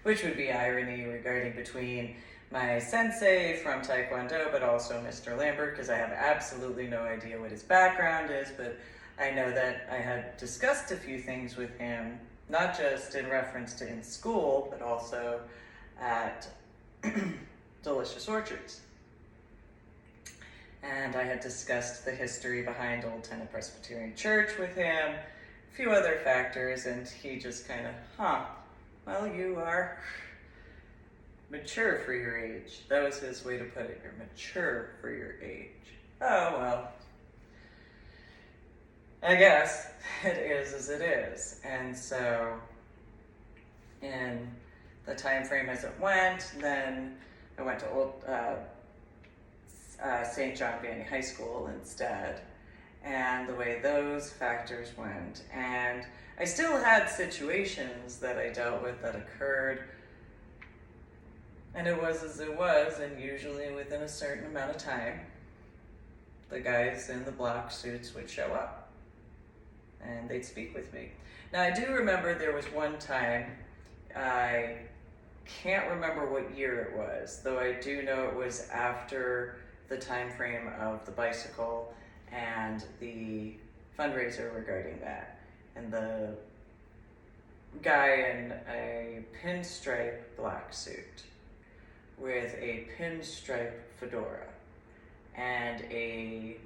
which would be irony regarding between my sensei from Taekwondo, but also Mr. Lambert, because I have absolutely no idea what his background is, but I know that I had discussed a few things with him, not just in reference to in school, but also at Delicious Orchards. And I had discussed the history behind Old Tenant Presbyterian Church with him, a few other factors, and he just kind of, well, you are mature for your age. That was his way to put it. You're mature for your age. Oh, well, I guess it is as it is. And so in the time frame as it went, then I went to St. John Vianney High School instead, and the way those factors went. And I still had situations that I dealt with that occurred, and it was as it was, and usually within a certain amount of time, the guys in the black suits would show up, and they'd speak with me. Now, I do remember there was one time, I can't remember what year it was, though I do know it was after the time frame of the bicycle and the fundraiser regarding that. And the guy in a pinstripe black suit with a pinstripe fedora and a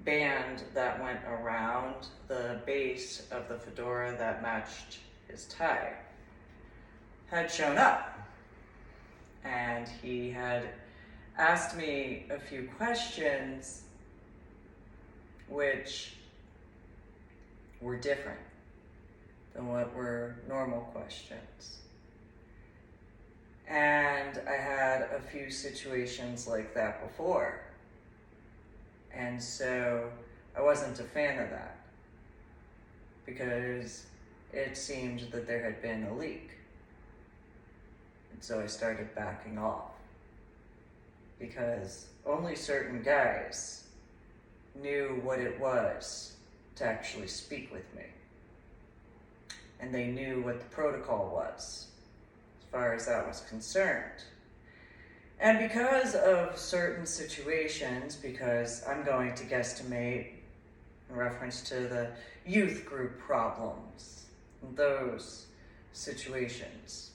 band that went around the base of the fedora that matched his tie had shown up. And he had asked me a few questions which were different than what were normal questions. And I had a few situations like that before. And so I wasn't a fan of that because it seemed that there had been a leak. And so I started backing off because only certain guys knew what it was to actually speak with me. And they knew what the protocol was as far as that was concerned. And because of certain situations, because I'm going to guesstimate in reference to the youth group problems, those situations,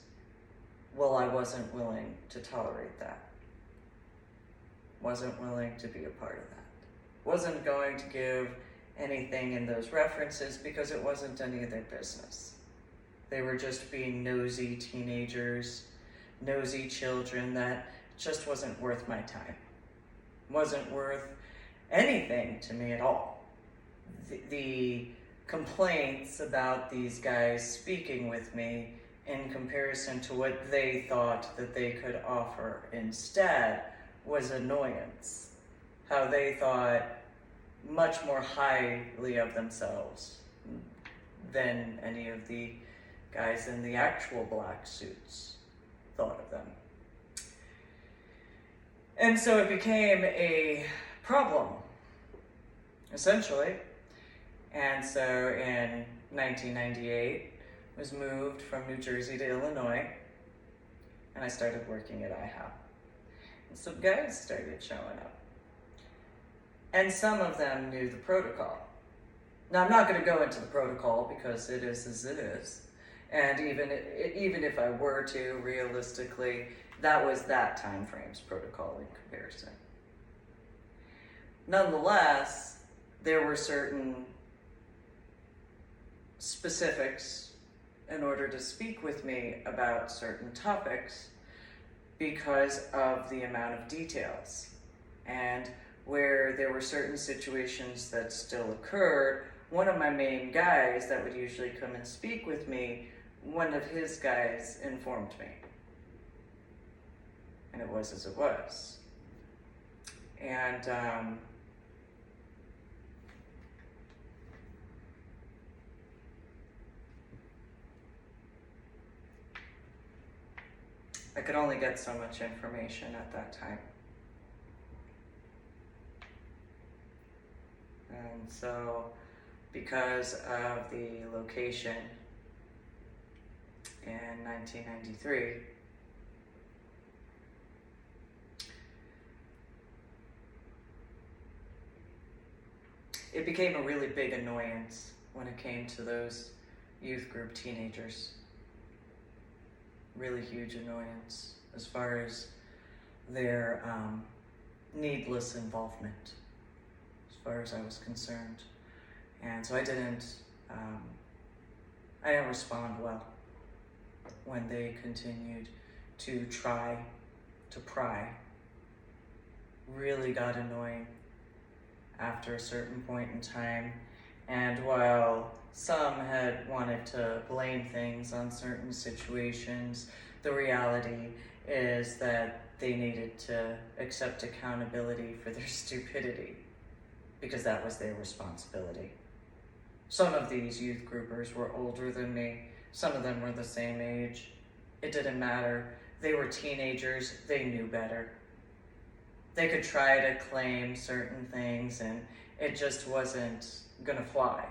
well, I wasn't willing to tolerate that. Wasn't willing to be a part of that. Wasn't going to give anything in those references because it wasn't any of their business. They were just being nosy teenagers, nosy children that just wasn't worth my time. Wasn't worth anything to me at all. The complaints about these guys speaking with me in comparison to what they thought that they could offer instead was annoyance. How they thought much more highly of themselves than any of the guys in the actual black suits thought of them. And so it became a problem, essentially. And so in 1998, I was moved from New Jersey to Illinois, and I started working at IHOP. And some guys started showing up. And some of them knew the protocol. Now, I'm not going to go into the protocol because it is as it is. And even if I were to, realistically, that was that time frame's protocol in comparison. Nonetheless, there were certain specifics in order to speak with me about certain topics because of the amount of details. And where there were certain situations that still occurred, one of my main guys that would usually come and speak with me, one of his guys informed me. And it was as it was. And I could only get so much information at that time. And so, because of the location in 1993, it became a really big annoyance when it came to those youth group teenagers. Really huge annoyance as far as their needless involvement, as far as I was concerned. And so I didn't respond well when they continued to try to pry. Really got annoying after a certain point in time. And while some had wanted to blame things on certain situations, the reality is that they needed to accept accountability for their stupidity because that was their responsibility. Some of these youth groupers were older than me. Some of them were the same age. It didn't matter. They were teenagers. They knew better. They could try to claim certain things and it just wasn't gonna fly.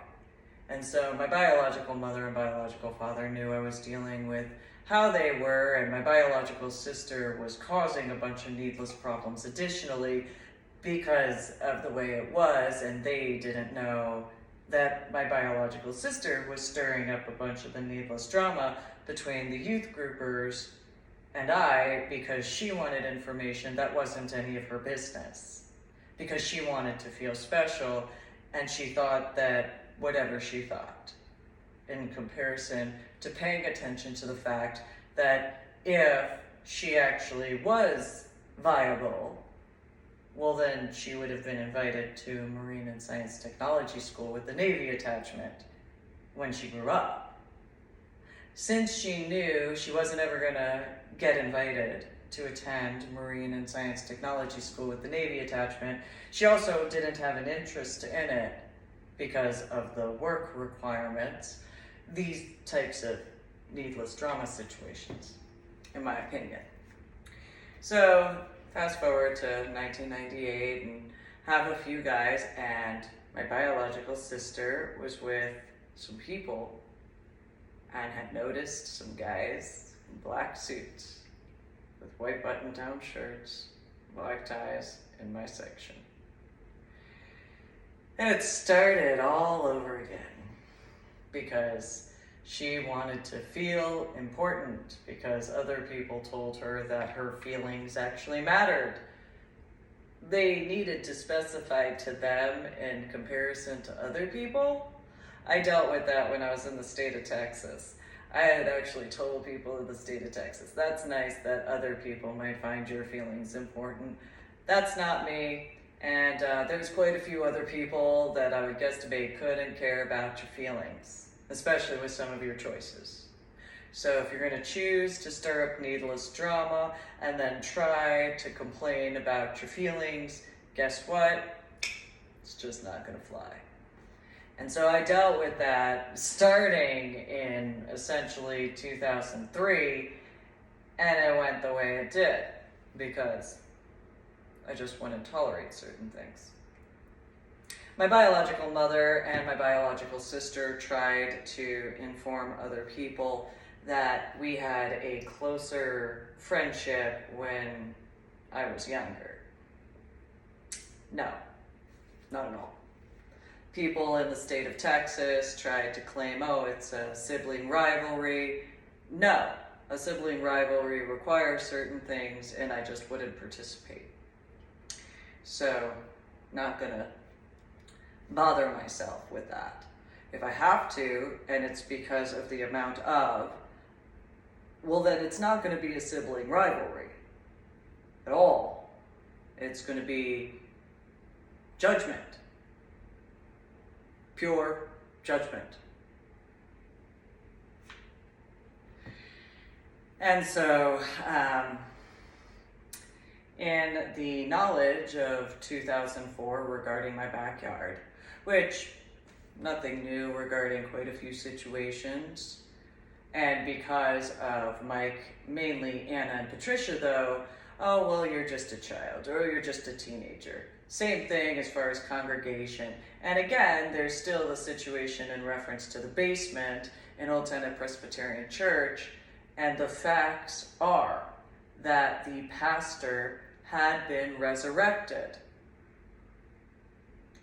And so my biological mother and biological father knew I was dealing with how they were, and my biological sister was causing a bunch of needless problems additionally because of the way it was, and they didn't know that my biological sister was stirring up a bunch of the needless drama between the youth groupers and I because she wanted information that wasn't any of her business. Because she wanted to feel special, and she thought that whatever she thought, in comparison to paying attention to the fact that if she actually was viable, well then she would have been invited to Marine and Science Technology School with the Navy attachment when she grew up. Since she knew she wasn't ever going to get invited to attend Marine and Science Technology School with the Navy attachment, she also didn't have an interest in it because of the work requirements, these types of needless drama situations, in my opinion. So, fast forward to 1998 and have a few guys, and my biological sister was with some people and had noticed some guys in black suits with white button-down shirts, black ties in my section. And it started all over again because she wanted to feel important because other people told her that her feelings actually mattered. They needed to specify to them in comparison to other people. I dealt with that when I was in the state of Texas. I had actually told people in the state of Texas, that's nice that other people might find your feelings important. That's not me. And there's quite a few other people that I would guesstimate couldn't care about your feelings, especially with some of your choices. So if you're going to choose to stir up needless drama and then try to complain about your feelings, guess what? It's just not going to fly. And so I dealt with that starting in essentially 2003, and it went the way it did because I just wouldn't tolerate certain things. My biological mother and my biological sister tried to inform other people that we had a closer friendship when I was younger. No, not at all. People in the state of Texas tried to claim, oh, it's a sibling rivalry. No, a sibling rivalry requires certain things, and I just wouldn't participate. So, not gonna bother myself with that. If I have to, and it's because of the amount of, well then it's not gonna be a sibling rivalry at all. It's gonna be judgment. Pure judgment. And so, in the knowledge of 2004 regarding my backyard, which nothing new regarding quite a few situations, and because of Mike, mainly Anna and Patricia though, oh well you're just a child, or you're just a teenager. Same thing as far as congregation. And again, there's still the situation in reference to the basement in Old Tenet Presbyterian Church, and the facts are that the pastor had been resurrected.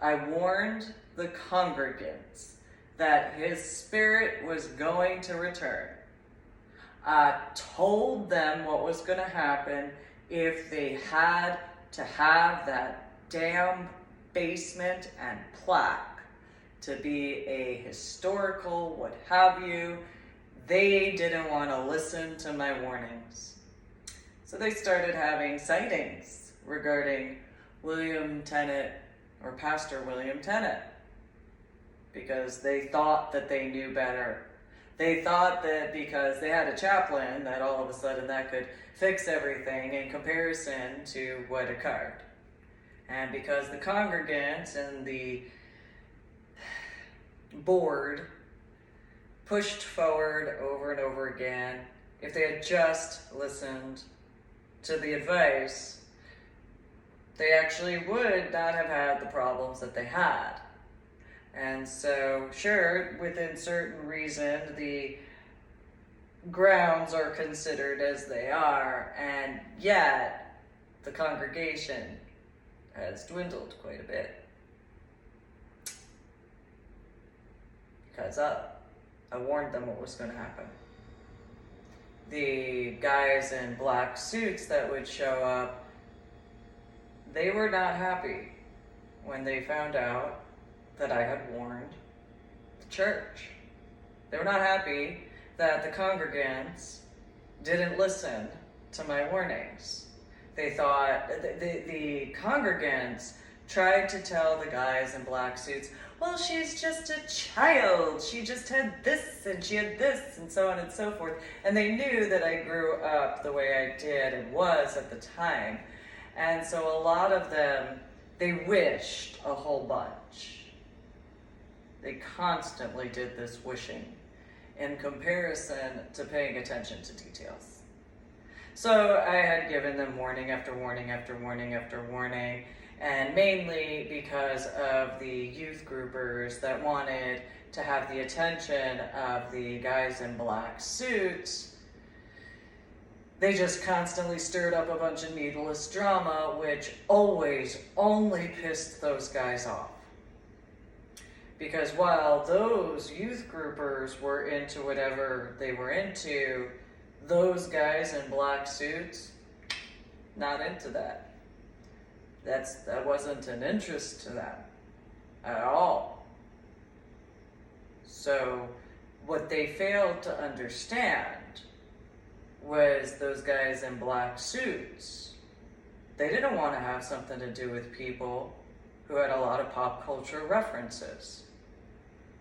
I warned the congregants that his spirit was going to return. I told them what was going to happen if they had to have that damn basement and plaque to be a historical what have you. They didn't want to listen to my warnings. So they started having sightings regarding William Tenet, or Pastor William Tenet, because they thought that they knew better. They thought that because they had a chaplain that all of a sudden that could fix everything in comparison to what occurred. And because the congregants and the board pushed forward over and over again, if they had just listened to the advice, they actually would not have had the problems that they had. And so, sure, within certain reason, the grounds are considered as they are, and yet the congregation has dwindled quite a bit. because I warned them what was going to happen. The guys in black suits that would show up, they were not happy when they found out that I had warned the church. They were not happy that the congregants didn't listen to my warnings. They thought, the congregants tried to tell the guys in black suits, well, she's just a child. She just had this and she had this and so on and so forth. And they knew that I grew up the way I did and was at the time. And so a lot of them, they wished a whole bunch. They constantly did this wishing in comparison to paying attention to details. So I had given them warning after warning after warning after warning, and mainly because of the youth groupers that wanted to have the attention of the guys in black suits. They just constantly stirred up a bunch of needless drama, which always only pissed those guys off. Because while those youth groupers were into whatever they were into, those guys in black suits, not into that. That wasn't an interest to them at all. So what they failed to understand was those guys in black suits. They didn't want to have something to do with people who had a lot of pop culture references.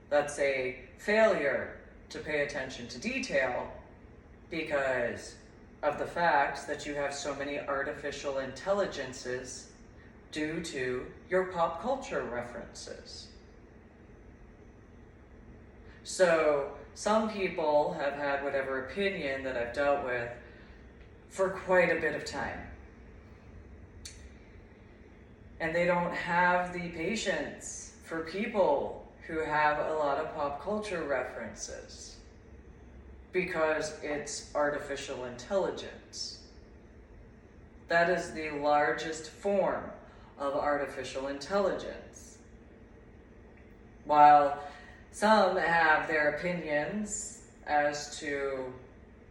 That's a failure to pay attention to detail because of the fact that you have so many artificial intelligences due to your pop culture references. So some people have had whatever opinion that I've dealt with for quite a bit of time. And they don't have the patience for people who have a lot of pop culture references because it's artificial intelligence. That is the largest form of artificial intelligence. While some have their opinions as to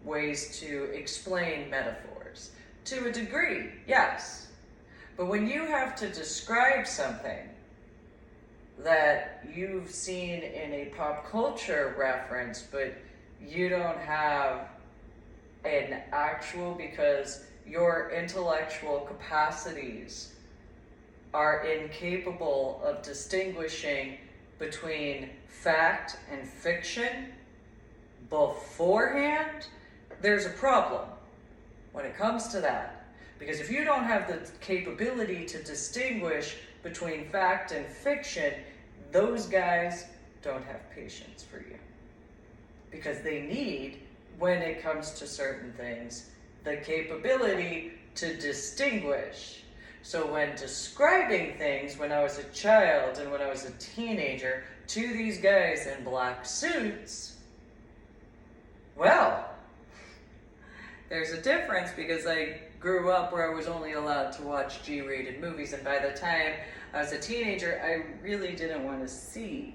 ways to explain metaphors, to a degree, yes. But when you have to describe something that you've seen in a pop culture reference, but you don't have an actual, because your intellectual capacities are incapable of distinguishing between fact and fiction beforehand, there's a problem when it comes to that. Because if you don't have the capability to distinguish between fact and fiction, those guys don't have patience for you. Because they need, when it comes to certain things, the capability to distinguish. So when describing things when I was a child and when I was a teenager to these guys in black suits, well, there's a difference because I grew up where I was only allowed to watch G-rated movies, and by the time I was a teenager, I really didn't want to see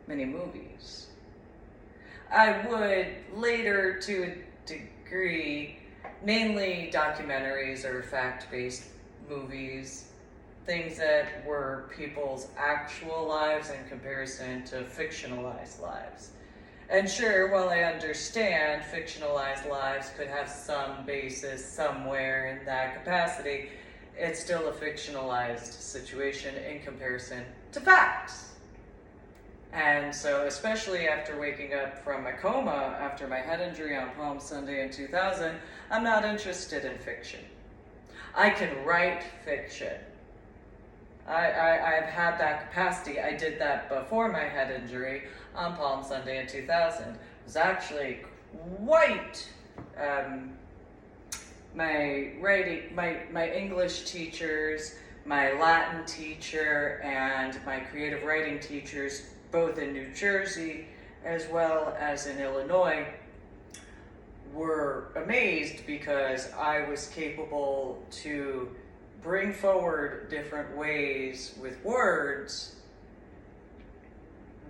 many movies. I would later, to a degree, mainly documentaries or fact-based movies, things that were people's actual lives in comparison to fictionalized lives. And sure, while I understand fictionalized lives could have some basis somewhere in that capacity, it's still a fictionalized situation in comparison to facts. And so, especially after waking up from a coma after my head injury on Palm Sunday in 2000, I'm not interested in fiction. I can write fiction. I've had that capacity. I did that before my head injury on Palm Sunday in 2000. It was actually quite my English teachers, my Latin teacher, and my creative writing teachers, both in New Jersey as well as in Illinois, were amazed because I was capable to bring forward different ways with words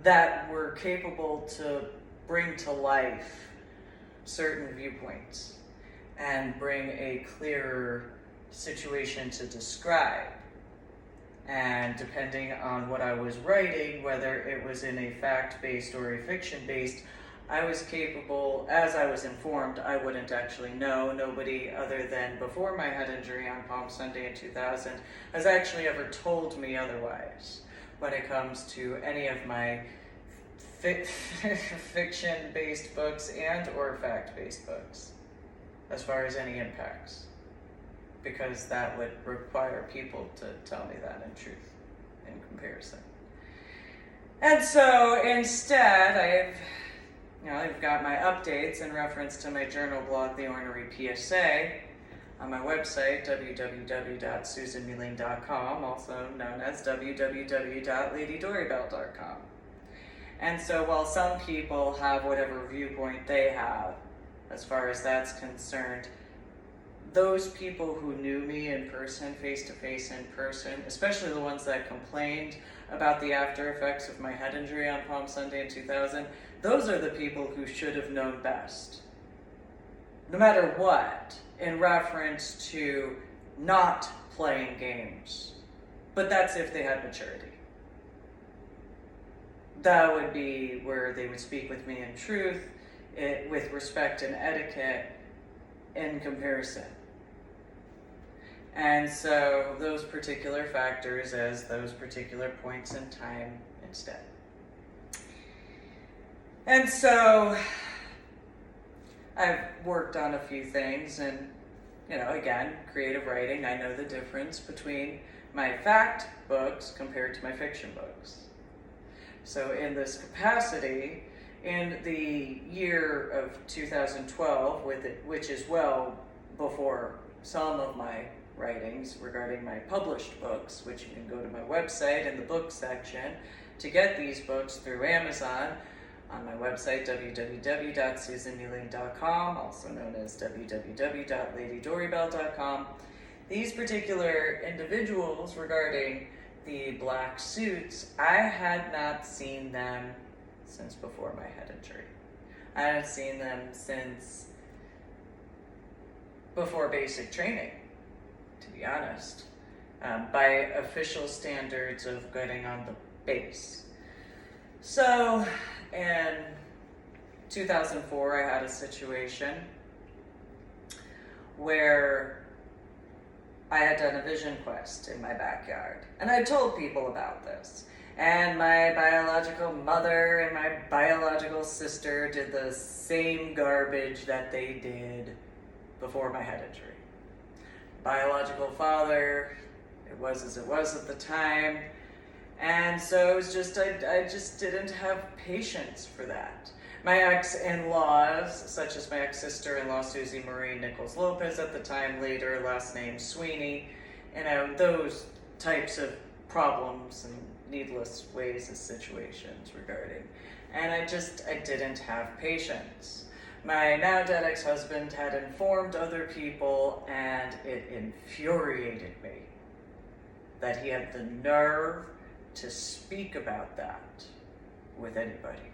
that were capable to bring to life certain viewpoints and bring a clearer situation to describe. And depending on what I was writing, whether it was in a fact-based or a fiction-based, I was capable, as I was informed, I wouldn't actually know. Nobody other than before my head injury on Palm Sunday in 2000 has actually ever told me otherwise when it comes to any of my fiction-based books and or fact-based books, as far as any impacts, because that would require people to tell me that in truth, in comparison. And so instead, I've got my updates in reference to my journal blog, The Ornery PSA, on my website, www.susanmuline.com, also known as www.ladydorybell.com. And so while some people have whatever viewpoint they have, as far as that's concerned, those people who knew me in person, face-to-face in person, especially the ones that complained about the after effects of my head injury on Palm Sunday in 2000, those are the people who should have known best. No matter what, in reference to not playing games. But that's if they had maturity. That would be where they would speak with me in truth, with respect and etiquette in comparison. And so those particular factors as those particular points in time instead. And so I've worked on a few things, and again, creative writing, I know the difference between my fact books compared to my fiction books. So in this capacity, in the year of 2012, which is well before some of my writings regarding my published books, which you can go to my website in the book section to get these books through Amazon on my website, www.susanmuline.com, also known as www.ladydorybell.com. These particular individuals regarding the black suits, I had not seen them since before my head injury. I hadn't seen them since before basic training, to be honest, by official standards of getting on the base. So in 2004, I had a situation where I had done a vision quest in my backyard, and I told people about this. And my biological mother and my biological sister did the same garbage that they did before my head injury. Biological father, it was as it was at the time. And so it was just, I just didn't have patience for that. My ex-in-laws, such as my ex-sister-in-law, Susie Marie Nichols Lopez at the time, later last name Sweeney, those types of problems and needless ways of situations regarding. And I didn't have patience. My now dead ex-husband had informed other people, and it infuriated me that he had the nerve to speak about that with anybody.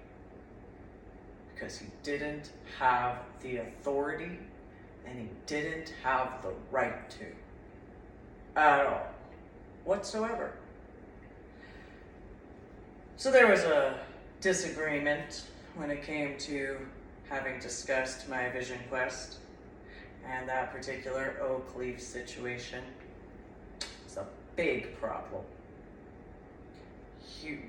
Because he didn't have the authority, and he didn't have the right to. At all. Whatsoever. So there was a disagreement when it came to having discussed my vision quest, and that particular oak leaf situation was a big problem. Huge.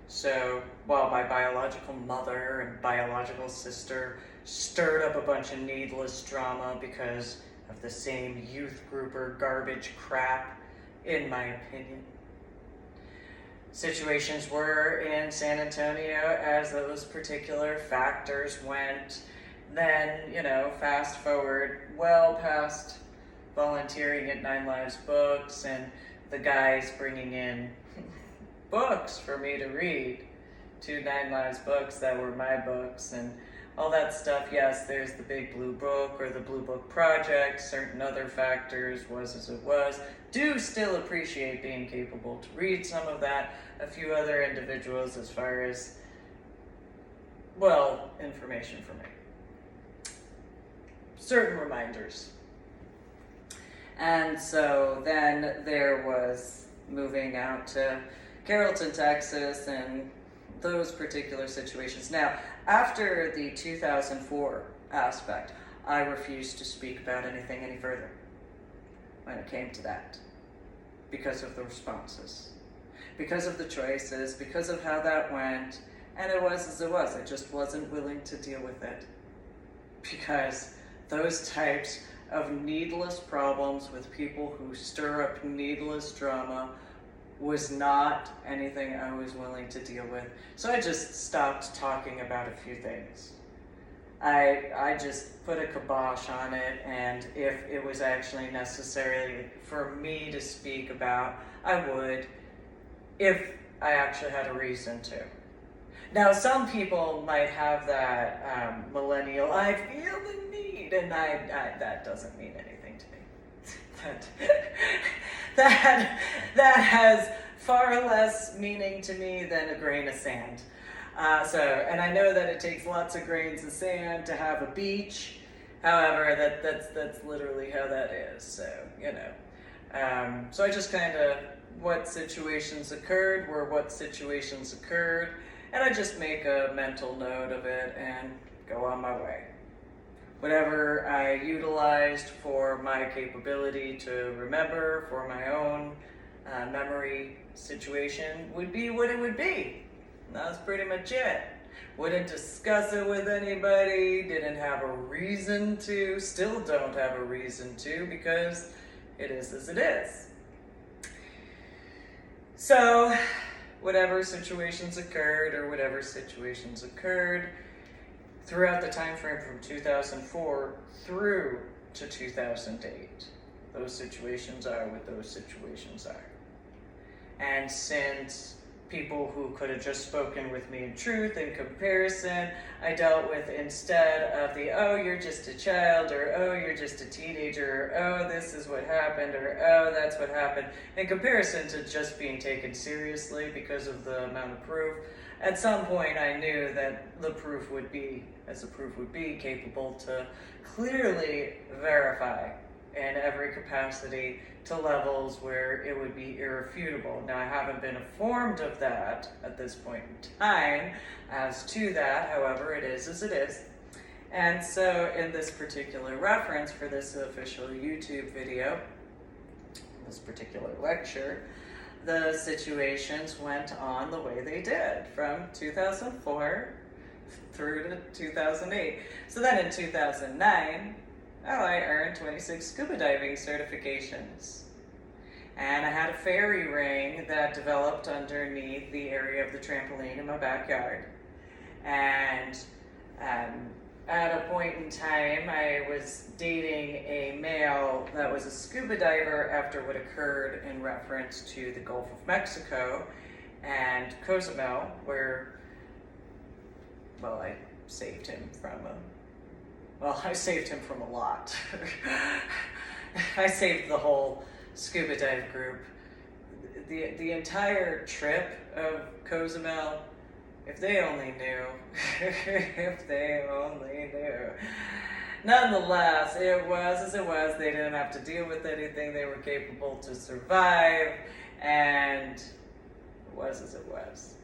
So while my biological mother and biological sister stirred up a bunch of needless drama because of the same youth grouper garbage crap, in my opinion, situations were in San Antonio as those particular factors went. Then, fast forward well past volunteering at 9 Lives Books and the guys bringing in books for me to read to 9 Lives Books that were my books, and all that stuff. Yes, there's the big blue book or the blue book project, certain other factors, was as it was. Do still appreciate being capable to read some of that. A few other individuals as far as, well, information for me. Certain reminders. And so then there was moving out to Carrollton, Texas, and those particular situations. Now, after the 2004 aspect, I refused to speak about anything any further when it came to that, because of the responses, because of the choices, because of how that went, and it was as it was. I just wasn't willing to deal with it, because those types of needless problems with people who stir up needless drama was not anything I was willing to deal with. So I just stopped talking about a few things. I just put a kibosh on it, and if it was actually necessary for me to speak about, I would, if I actually had a reason to. Now, some people might have that millennial, I feel the need, and that doesn't mean anything to me. that has far less meaning to me than a grain of sand. And I know that it takes lots of grains of sand to have a beach. However, that's literally how that is. So, you know. So I just kind of, what situations occurred were what situations occurred, and I just make a mental note of it and go on my way. Whatever I utilized for my capability to remember, for my own memory situation, would be what it would be. That's pretty much it. Wouldn't discuss it with anybody, didn't have a reason to, still don't have a reason to, because it is as it is. So, whatever situations occurred throughout the time frame from 2004 through to 2008, those situations are what those situations are. And since people who could have just spoken with me in truth and comparison, I dealt with, instead of the, oh, you're just a child, or oh, you're just a teenager, or oh, this is what happened, or oh, that's what happened, in comparison to just being taken seriously because of the amount of proof. At some point I knew that the proof would be, as the proof would be, capable to clearly verify in every capacity to levels where it would be irrefutable. Now, I haven't been informed of that at this point in time as to that, however, it is as it is. And so in this particular reference for this official YouTube video, this particular lecture, the situations went on the way they did from 2004 through to 2008. So then in 2009, I earned 26 scuba diving certifications. And I had a fairy ring that developed underneath the area of the trampoline in my backyard. And at a point in time, I was dating a male that was a scuba diver after what occurred in reference to the Gulf of Mexico and Cozumel, where, well, I saved him from a lot. I saved the whole scuba dive group. The entire trip of Cozumel, if they only knew, if they only knew. Nonetheless, it was as it was. They didn't have to deal with anything. They were capable to survive, and it was as it was.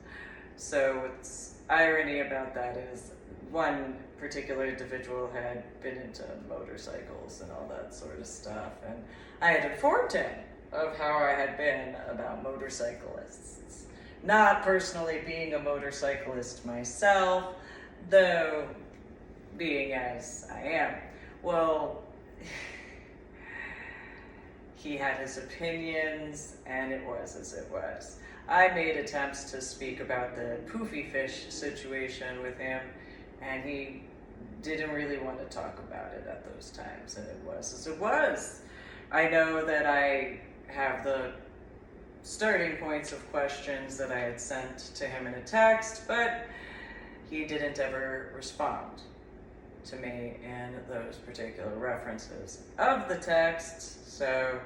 So what's irony about that is one particular individual had been into motorcycles and all that sort of stuff, and I had informed him of how I had been about motorcyclists. Not personally being a motorcyclist myself, though being as I am. Well, he had his opinions, and it was as it was. I made attempts to speak about the poofy fish situation with him, and he didn't really want to talk about it at those times, and it was as it was. I know that I have the starting points of questions that I had sent to him in a text, but he didn't ever respond. to me in those particular references of the text. So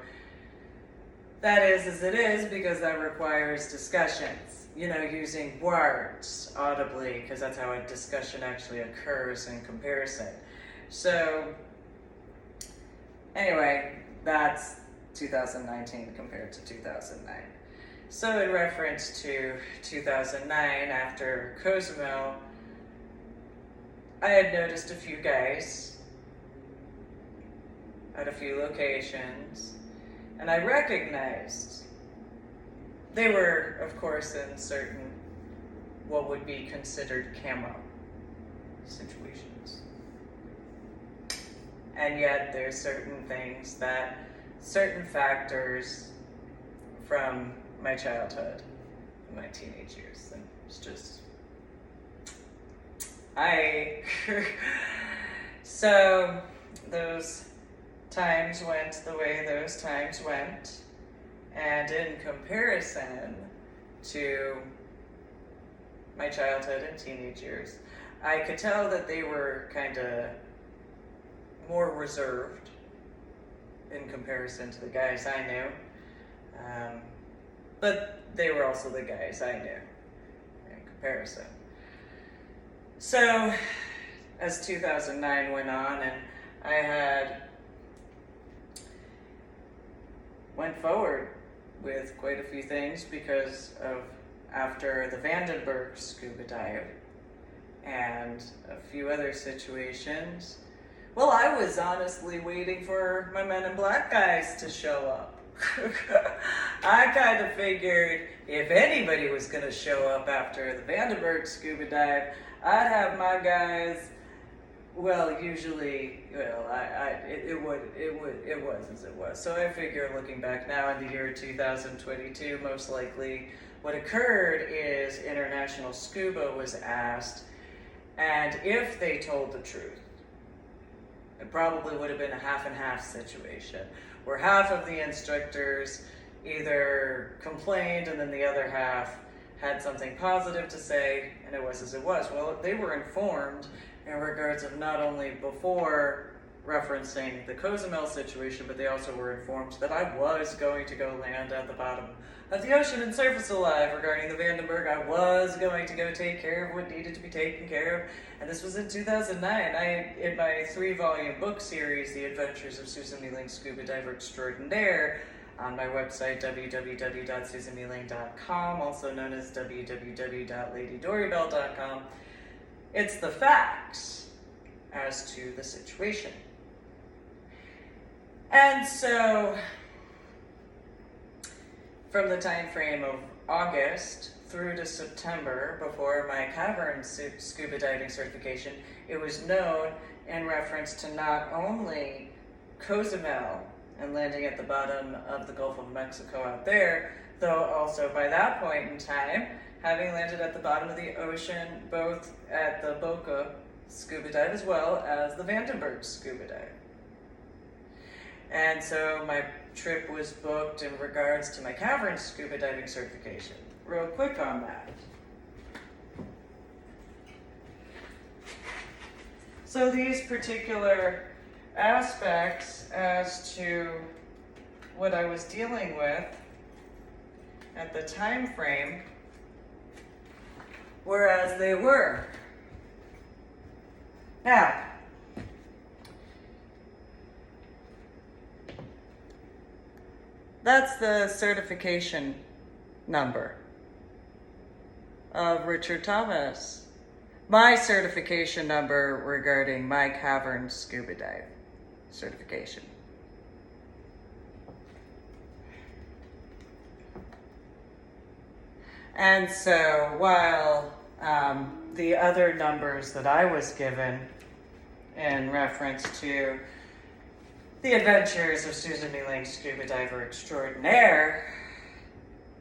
that is as it is, because that requires discussions, using words audibly, because that's how a discussion actually occurs in comparison. So anyway, that's 2019 compared to 2009. So in reference to 2009, after Cozumel, I had noticed a few guys at a few locations, and I recognized they were, of course, in certain what would be considered camo situations. And yet there's certain things certain factors from my childhood, my teenage years, and it's just, so those times went the way those times went, and in comparison to my childhood and teenage years, I could tell that they were kind of more reserved in comparison to the guys I knew, but they were also the guys I knew in comparison. So as 2009 went on, and I went forward with quite a few things because of after the Vandenberg scuba dive and a few other situations. Well, I was honestly waiting for my Men in Black guys to show up. I kind of figured if anybody was going to show up after the Vandenberg scuba dive, I'd have my guys. Well, usually, it was as it was. So I figure, looking back now in the year 2022, most likely what occurred is International Scuba was asked, and if they told the truth, it probably would have been a half and half situation, where half of the instructors either complained and then the other half had something positive to say, and it was as it was. Well, they were informed in regards of not only before referencing the Cozumel situation, but they also were informed that I was going to go land at the bottom of the ocean and surface alive. Regarding the Vandenberg, I was going to go take care of what needed to be taken care of, and this was in 2009. In my 3-volume book series, The Adventures of Susan Mealing, Scuba Diver Extraordinaire, on my website, www.susanmealing.com, also known as www.ladydoribell.com, it's the facts as to the situation. And so, from the time frame of August through to September, before my cavern scuba diving certification, it was known in reference to not only Cozumel and landing at the bottom of the Gulf of Mexico out there, though also by that point in time, having landed at the bottom of the ocean, both at the Boca scuba dive as well as the Vandenberg scuba dive. And so my trip was booked in regards to my cavern scuba diving certification. Real quick on that. So these particular aspects as to what I was dealing with at the time frame were as they were. Now, that's the certification number of Richard Thomas. My certification number regarding my cavern scuba dive certification. And so while the other numbers that I was given in reference to the Adventures of Susan Mealing, Scuba Diver Extraordinaire,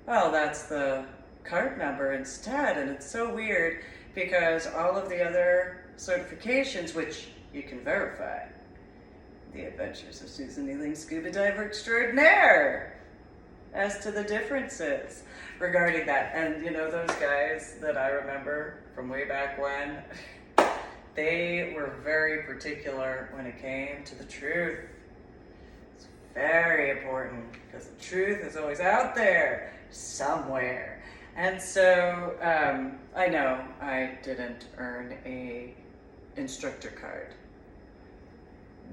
well, that's the card number instead. And it's so weird because all of the other certifications, which you can verify, the Adventures of Susan Mealing, Scuba Diver Extraordinaire, as to the differences regarding that. And, you know, those guys that I remember from way back when, they were very particular when it came to the truth. It's very important because the truth is always out there somewhere. And so I know I didn't earn a instructor card.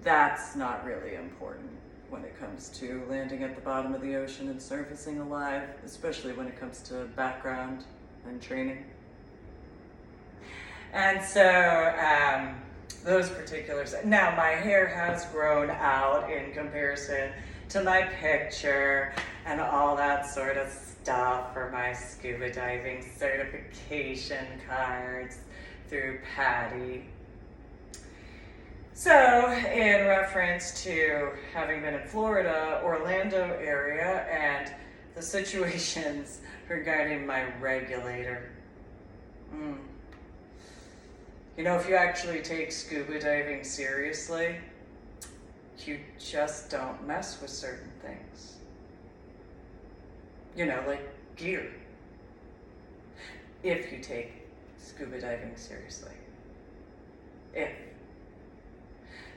That's not really important when it comes to landing at the bottom of the ocean and surfacing alive, especially when it comes to background and training. And so those particulars. Now my hair has grown out in comparison to my picture and all that sort of stuff for my scuba diving certification cards through Patty. So, in reference to having been in Florida, Orlando area, and the situations regarding my regulator. You know, if you actually take scuba diving seriously, you just don't mess with certain things. You know, like gear. If you take scuba diving seriously. If.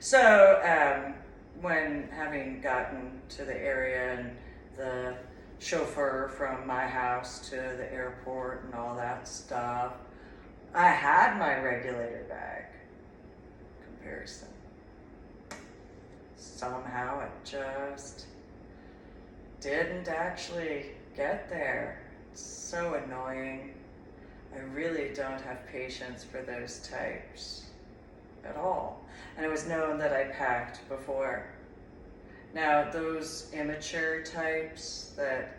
So, when having gotten to the area and the chauffeur from my house to the airport and all that stuff, I had my regulator bag. Comparison. Somehow it just didn't actually get there. It's so annoying. I really don't have patience for those types at all. And it was known that I packed before. Now, those immature types, that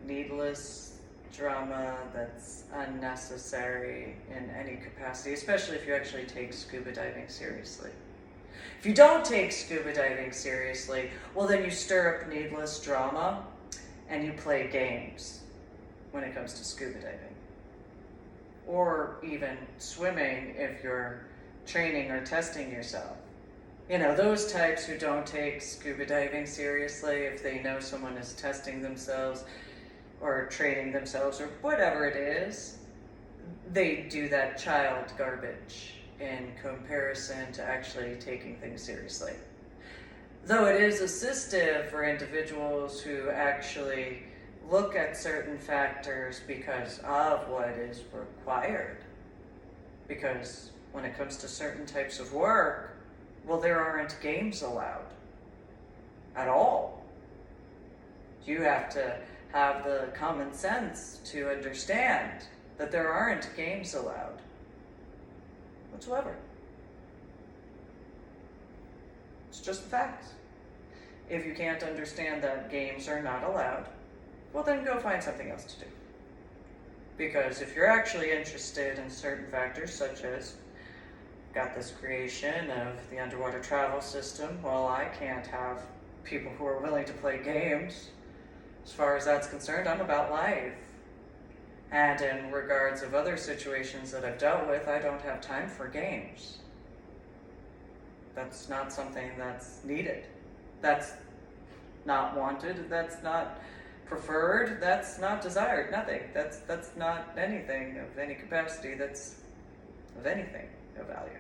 needless drama that's unnecessary in any capacity, especially if you actually take scuba diving seriously. If you don't take scuba diving seriously, well then you stir up needless drama and you play games when it comes to scuba diving. Or even swimming if you're training or testing yourself. You know, those types who don't take scuba diving seriously, if they know someone is testing themselves or training themselves or whatever it is, they do that child garbage in comparison to actually taking things seriously. Though it is assistive for individuals who actually look at certain factors because of what is required. Because when it comes to certain types of work, well, there aren't games allowed at all. You have to have the common sense to understand that there aren't games allowed whatsoever. It's just the facts. If you can't understand that games are not allowed, well then go find something else to do. Because if you're actually interested in certain factors, such as got this creation of the underwater travel system, well, I can't have people who are willing to play games. As far as that's concerned, I'm about life. And in regards of other situations that I've dealt with, I don't have time for games. That's not something that's needed. That's not wanted. That's not preferred. That's not desired. Nothing. That's not anything of any capacity that's of anything of value.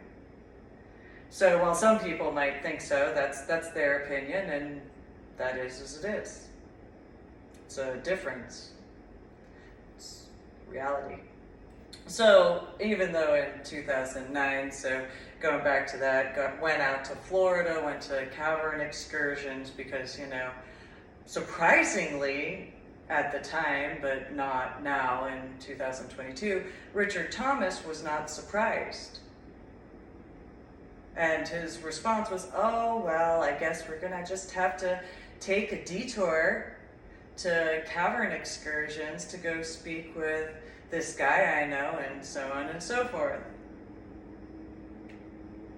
So while some people might think so, that's their opinion, and that is as it is. It's a difference. It's reality. So even though in 2009, so going back to that, went out to Florida, went to cavern excursions because, you know, surprisingly at the time, but not now in 2022, Richard Thomas was not surprised. And his response was, oh, well, I guess we're gonna just have to take a detour to cavern excursions to go speak with this guy I know, and so on and so forth.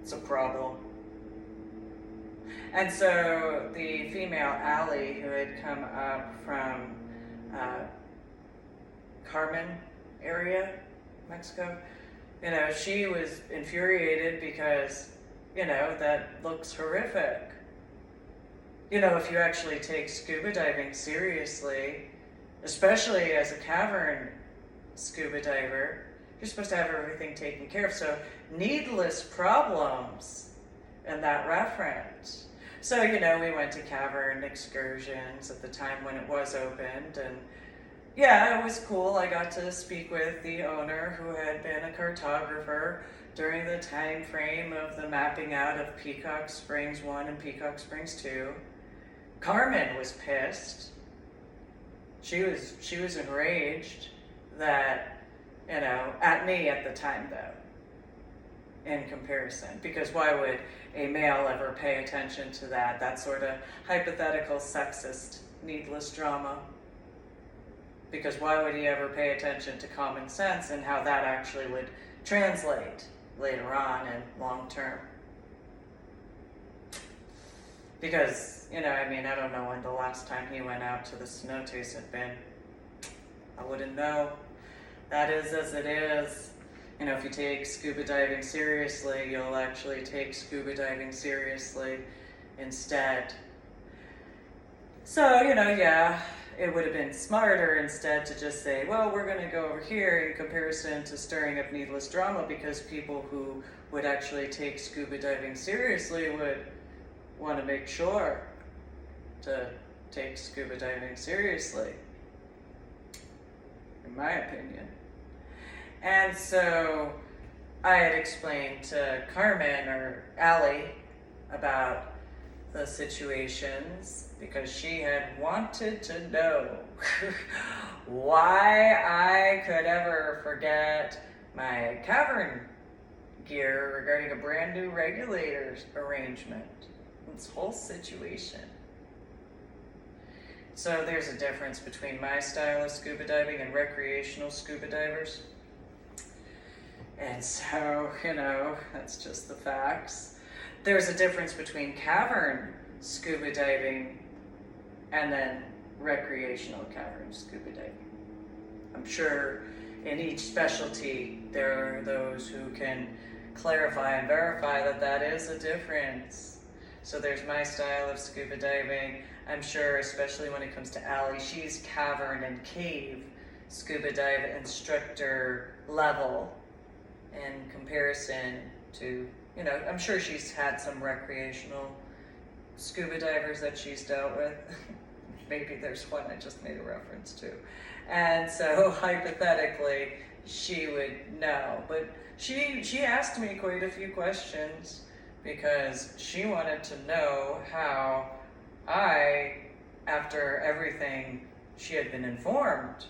It's a problem. And so the female Allie, who had come up from Carmen area, Mexico, you know, she was infuriated because, you know, that looks horrific. You know, if you actually take scuba diving seriously, especially as a cavern scuba diver, You're supposed to have everything taken care of. So needless problems in that reference. So, you know, we went to cavern excursions at the time when it was opened, and yeah, it was cool. I got to speak with the owner, who had been a cartographer during the time frame of the mapping out of Peacock Springs 1 and Peacock Springs 2. Carmen was pissed. She was enraged that, you know, at me at the time though, in comparison. Because why would a male ever pay attention to that sort of hypothetical sexist needless drama? Because why would he ever pay attention to common sense and how that actually would translate later on and long term? Because, you know, I mean, I don't know when the last time he went out to the cenotes had been. I wouldn't know. That is as it is. You know, if you take scuba diving seriously, you'll actually take scuba diving seriously instead. So, you know, yeah, it would have been smarter instead to just say, well, we're going to go over here in comparison to stirring up needless drama, because people who would actually take scuba diving seriously would want to make sure to take scuba diving seriously, in my opinion. And so I had explained to Carmen, or Allie, about the situations, because she had wanted to know why I could ever forget my cavern gear regarding a brand new regulators arrangement. This whole situation. So there's a difference between my style of scuba diving and recreational scuba divers. And so, you know, that's just the facts. There's a difference between cavern scuba diving and then recreational cavern scuba diving. I'm sure in each specialty there are those who can clarify and verify that that is a difference. So there's my style of scuba diving. I'm sure, especially when it comes to Allie, she's cavern and cave scuba dive instructor level in comparison to, you know, I'm sure she's had some recreational scuba divers that she's dealt with. Maybe there's one I just made a reference to. And so hypothetically, she would know. But she asked me quite a few questions because she wanted to know how I, after everything she had been informed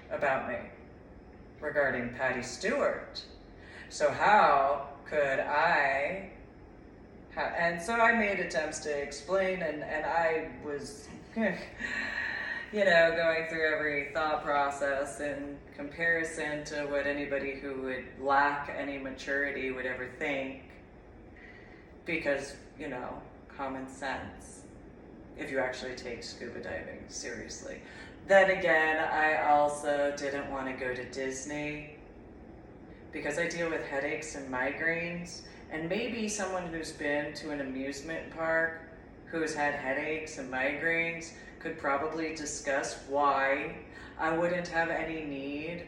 about me regarding Patty Stewart, so how could I, and so I made attempts to explain, and I was, you know, going through every thought process in comparison to what anybody who would lack any maturity would ever think, because, you know, common sense, if you actually take scuba diving seriously. Then again, I also didn't want to go to Disney because I deal with headaches and migraines, and maybe someone who's been to an amusement park who's had headaches and migraines could probably discuss why I wouldn't have any need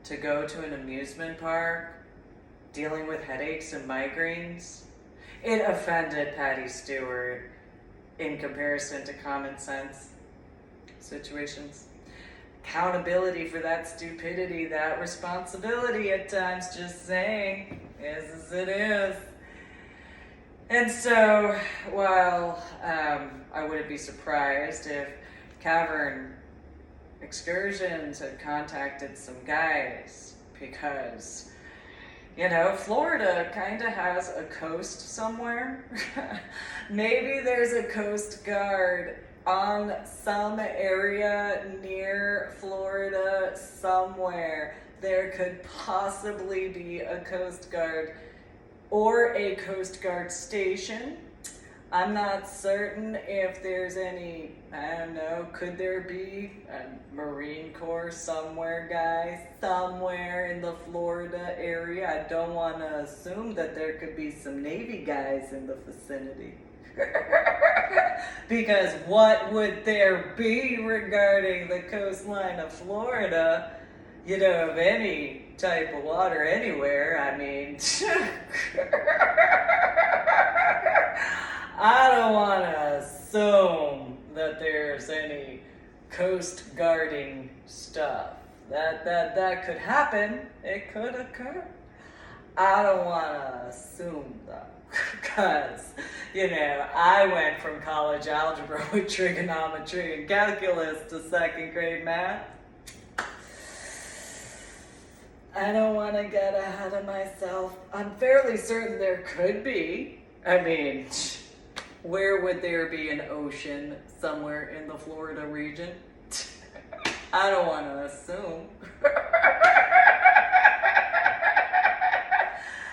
to go to an amusement park dealing with headaches and migraines. It offended Patty Stewart in comparison to common sense situations. Accountability for that stupidity, that responsibility at times, just saying, is as it is. And so, while I wouldn't be surprised if Cavern Excursions had contacted some guys, because, you know, Florida kind of has a coast somewhere. Maybe there's a Coast Guard on some area near Florida somewhere. There could possibly be a Coast Guard or a Coast Guard station. I'm not certain if there's any, I don't know, could there be a Marine Corps somewhere, guys? Somewhere in the Florida area. I don't want to assume that there could be some Navy guys in the vicinity. Because what would there be regarding the coastline of Florida? of any type of water anywhere. I mean, I don't want to assume that there's any coast guarding stuff. That could happen. It could occur. I don't want to assume though, because, I went from college algebra with trigonometry and calculus to second grade math. I don't want to get ahead of myself. I'm fairly certain there could be. I mean, where would there be an ocean somewhere in the Florida region? I don't want to assume.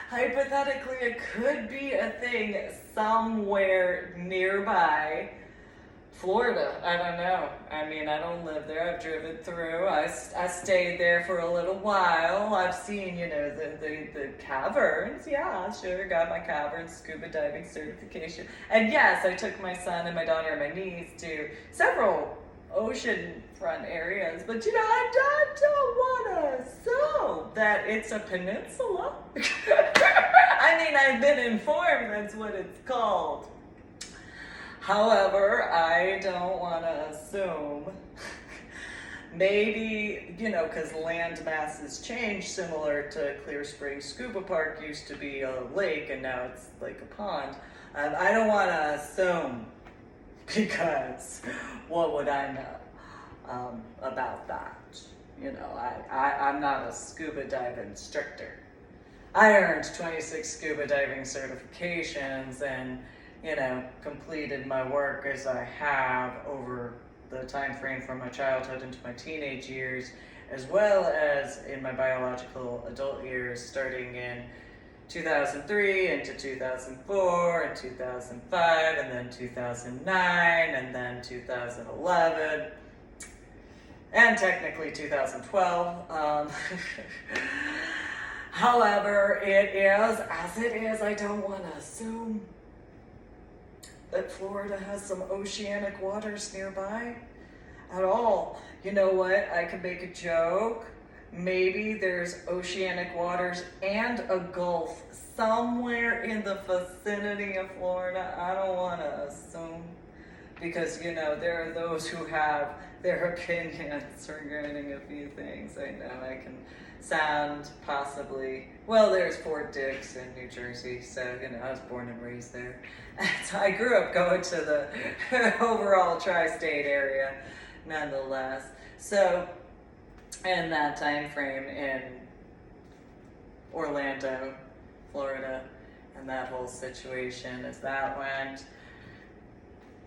Hypothetically, it could be a thing somewhere nearby Florida. I don't know. I mean, I don't live there. I've driven through. I stayed there for a little while. I've seen, the caverns. Yeah, sure. Got my caverns scuba diving certification. And yes, I took my son and my daughter and my niece to several oceanfront areas, but I don't want to assume that it's a peninsula. I mean, I've been informed that's what it's called. However, I don't want to assume. Maybe, because land masses change, similar to Clear Springs Scuba Park used to be a lake and now it's like a pond. I don't want to assume, because what would I know about that? I'm not a scuba dive instructor. I earned 26 scuba diving certifications and, completed my work as I have over the time frame from my childhood into my teenage years, as well as in my biological adult years, starting in 2003 into 2004 and 2005 and then 2009 and then 2011 and technically 2012. However, it is as it is. I don't want to assume that Florida has some oceanic waters nearby at all. You know what? I could make a joke. Maybe there's oceanic waters and a gulf somewhere in the vicinity of Florida. I don't want to assume, because, there are those who have their opinions regarding a few things. I know I can sound possibly, there's Fort Dix in New Jersey, so, I was born and raised there. So I grew up going to the overall tri-state area, nonetheless. So, in that time frame in Orlando, Florida, and that whole situation as that went,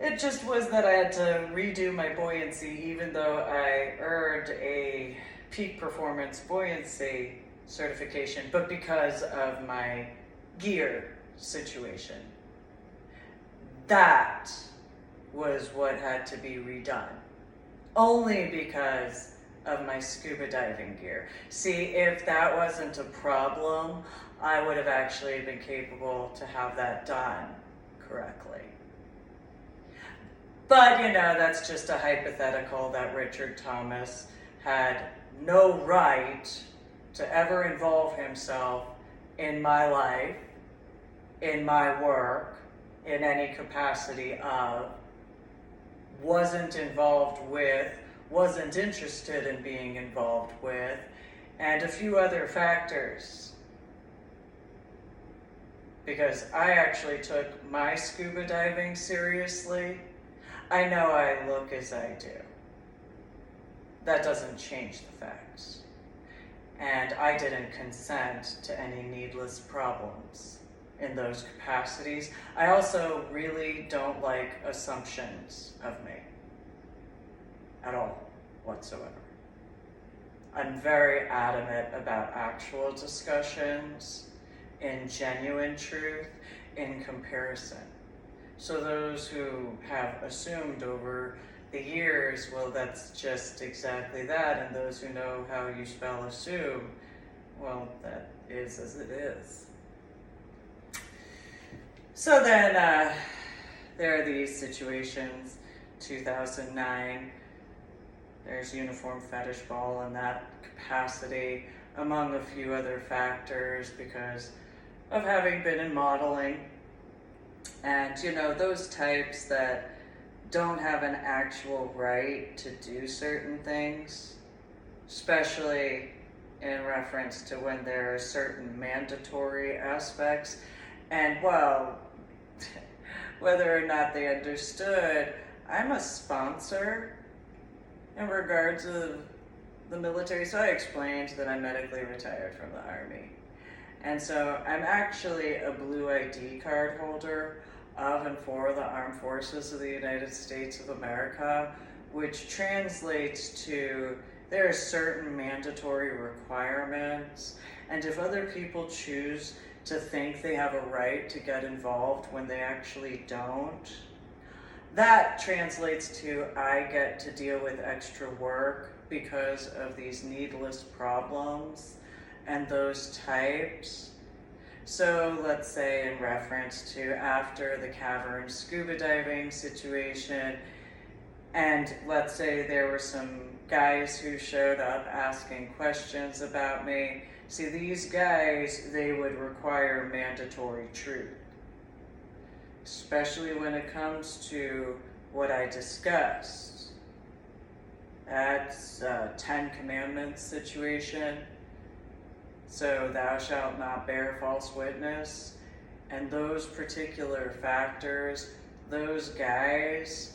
it just was that I had to redo my buoyancy, even though I earned a peak performance buoyancy certification, but because of my gear situation. That was what had to be redone, only because of my scuba diving gear. See, if that wasn't a problem, I would have actually been capable to have that done correctly. But, that's just a hypothetical that Richard Thomas had no right to ever involve himself in my life, in my work, in any capacity of, wasn't involved with, wasn't interested in being involved with, and a few other factors. Because I actually took my scuba diving seriously. I know I look as I do. That doesn't change the facts. And I didn't consent to any needless problems in those capacities. I also really don't like assumptions of me at all, whatsoever. I'm very adamant about actual discussions, in genuine truth, in comparison. So those who have assumed over the years, well, that's just exactly that, and those who know how you spell assume, well, that is as it is. So then there are these situations, 2009, There's uniform fetish ball in that capacity, among a few other factors, because of having been in modeling. And those types that don't have an actual right to do certain things, especially in reference to when there are certain mandatory aspects. And well, whether or not they understood, I'm a sponsor in regards to the military. So I explained that I'm medically retired from the Army. And so I'm actually a blue ID card holder of and for the Armed Forces of the United States of America, which translates to there are certain mandatory requirements, and if other people choose to think they have a right to get involved when they actually don't, that translates to I get to deal with extra work because of these needless problems and those types. So let's say in reference to after the cavern scuba diving situation, and let's say there were some guys who showed up asking questions about me. See, these guys, they would require mandatory truth, especially when it comes to what I discussed. That's a 10 Commandments situation. So thou shalt not bear false witness. And those particular factors, those guys,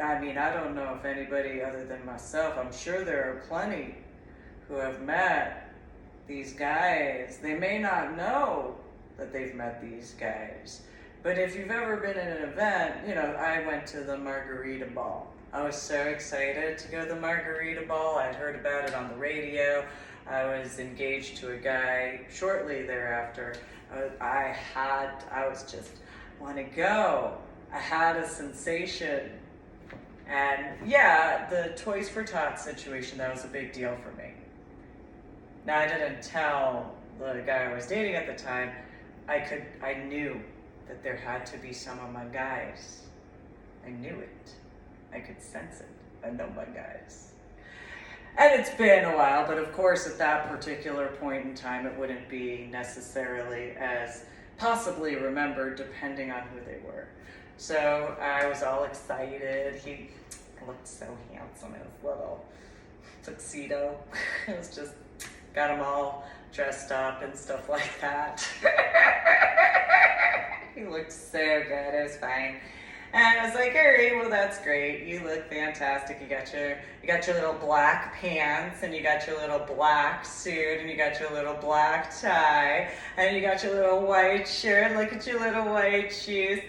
I mean, I don't know if anybody other than myself, I'm sure there are plenty who have met these guys. They may not know that they've met these guys, but if you've ever been in an event, I went to the Margarita Ball. I was so excited to go to the Margarita Ball. I'd heard about it on the radio. I was engaged to a guy shortly thereafter. I was just, want to go. I had a sensation. And yeah, the Toys for Tots situation, that was a big deal for me. Now, I didn't tell the guy I was dating at the time. I knew that there had to be some of my guys. I knew it. I could sense it. I know my guys. And it's been a while, but of course at that particular point in time, it wouldn't be necessarily as possibly remembered depending on who they were. So I was all excited. He looked so handsome in his little tuxedo. It was just, got him all dressed up and stuff like that. He looked so good, it was fine. And I was like, all right, well, that's great. You look fantastic. You got your little black pants, and you got your little black suit, and you got your little black tie, and you got your little white shirt. Look at your little white shoes.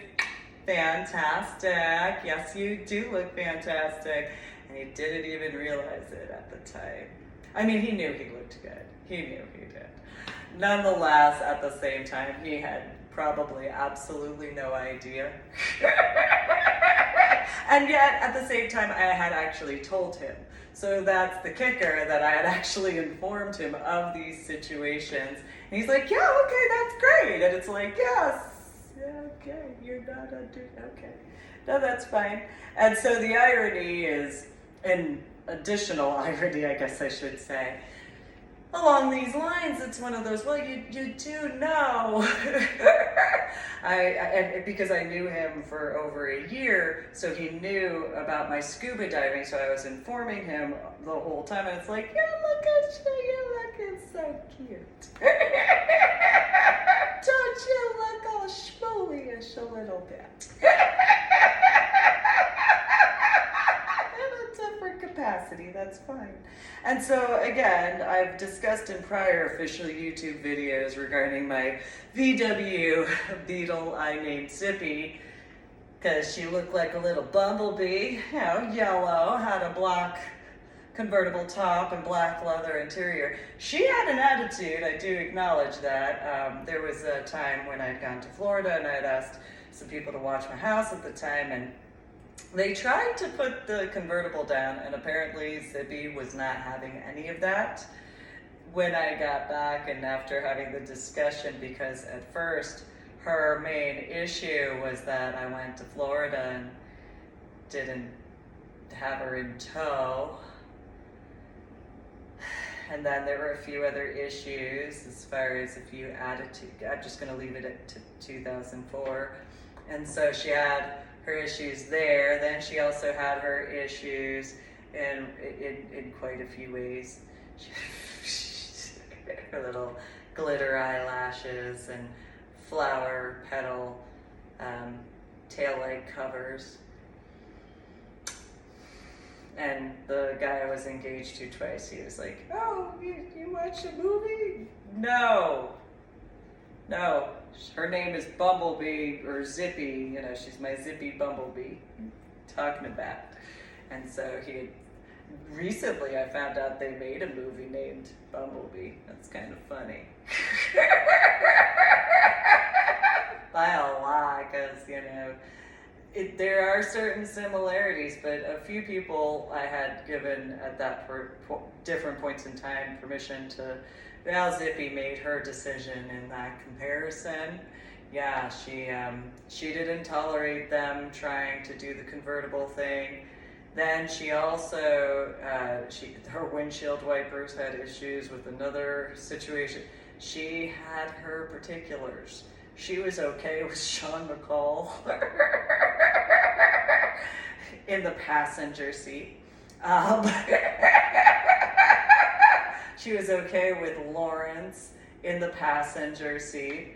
Fantastic. Yes, you do look fantastic. And he didn't even realize it at the time. I mean, he knew he looked good. He knew he did. Nonetheless, at the same time, he had probably absolutely no idea. And yet, at the same time, I had actually told him. So that's the kicker, that I had actually informed him of these situations. And he's like, yeah, okay, that's great. And it's like, yes, yeah, okay, you're not okay. No, that's fine. And so the irony is, an additional irony, I guess I should say, along these lines, it's one of those, well, you do know. Because I knew him for over a year, so he knew about my scuba diving, so I was informing him the whole time, and it's like, yeah, look at you, you're looking so cute. Don't you look all schmooey-ish a little bit? Capacity, that's fine. And so again, I've discussed in prior official YouTube videos regarding my VW Beetle I named Zippy, because she looked like a little bumblebee, yellow, had a black convertible top and black leather interior. She had an attitude, I do acknowledge that. There was a time when I'd gone to Florida and I'd asked some people to watch my house at the time, and they tried to put the convertible down, and apparently Zippy was not having any of that when I got back and after having the discussion, because at first her main issue was that I went to Florida and didn't have her in tow. And then there were a few other issues as far as if you added to, I'm just going to leave it at 2004. And so she had her issues there. Then she also had her issues in quite a few ways. Her little glitter eyelashes and flower petal tail light covers. And the guy I was engaged to twice, he was like, "Oh, you watched a movie?" No. Her name is Bumblebee, or Zippy, you know, she's my Zippy Bumblebee. Talking about. And so recently I found out they made a movie named Bumblebee. That's kind of funny. By a lot, because, you know, there are certain similarities, but a few people I had given at that different points in time permission to, well, Zippy made her decision in that comparison. Yeah, she didn't tolerate them trying to do the convertible thing. Then she also, her windshield wipers had issues with another situation. She had her particulars. She was okay with Sean McCall in the passenger seat. She was okay with Lawrence in the passenger seat.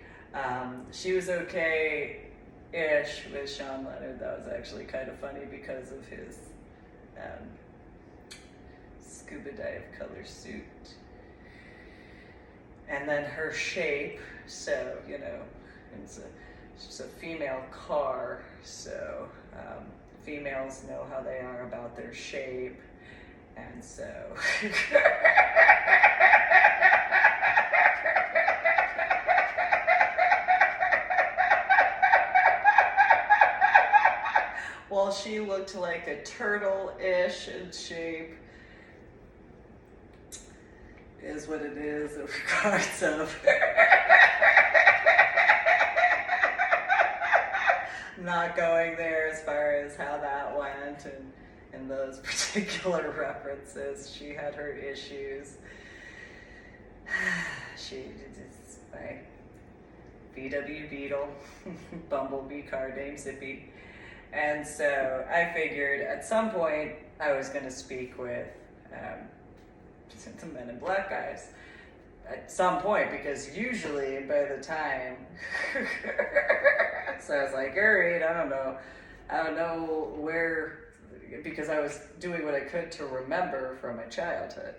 She was okay-ish with Sean Leonard. That was actually kind of funny because of his scuba dive color suit. And then her shape, so, you know, she's a female car, so females know how they are about their shape, and so well, she looked like a turtle-ish in shape, is what it is in regards of not going there as far as how that went and those particular references. She had her issues. She is my VW Beetle, Bumblebee car named Zippy. And so I figured at some point I was going to speak with the Men in Black guys at some point, because usually by the time so I was like, all right, I don't know where, because I was doing what I could to remember from my childhood.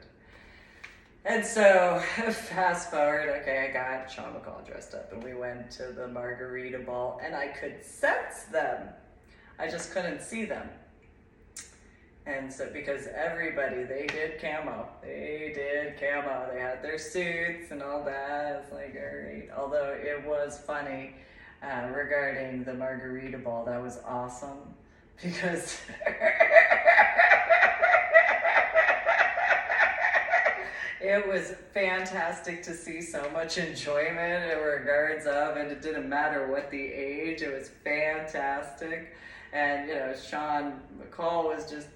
And so fast forward, okay, I got Sean McCall dressed up and we went to the margarita ball, and I could sense them, I just couldn't see them. And so, because everybody, they did camo. They had their suits and all that. It's like, all right. Although it was funny regarding the margarita ball. That was awesome because it was fantastic to see so much enjoyment in regards of, and it didn't matter what the age. It was fantastic. And, you know, Sean McCall was just,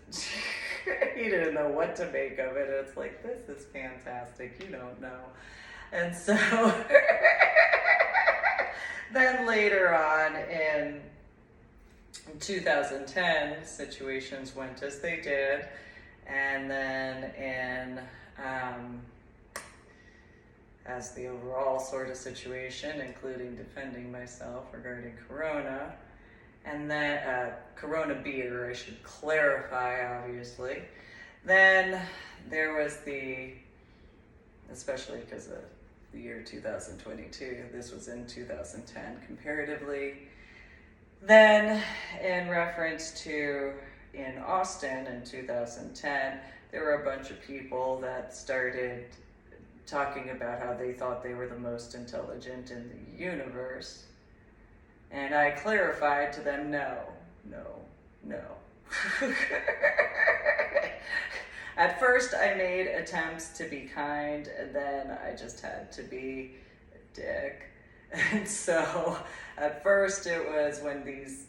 he didn't know what to make of it. It's like, this is fantastic. You don't know. And so then later on in 2010, situations went as they did. And then in, as the overall sort of situation, including defending myself regarding Corona, and then Corona beer, I should clarify, obviously. Then there was especially because of the year 2022, this was in 2010 comparatively. Then in reference to in Austin in 2010, there were a bunch of people that started talking about how they thought they were the most intelligent in the universe. And I clarified to them, no. At first, I made attempts to be kind, and then I just had to be a dick. And so, at first, it was when these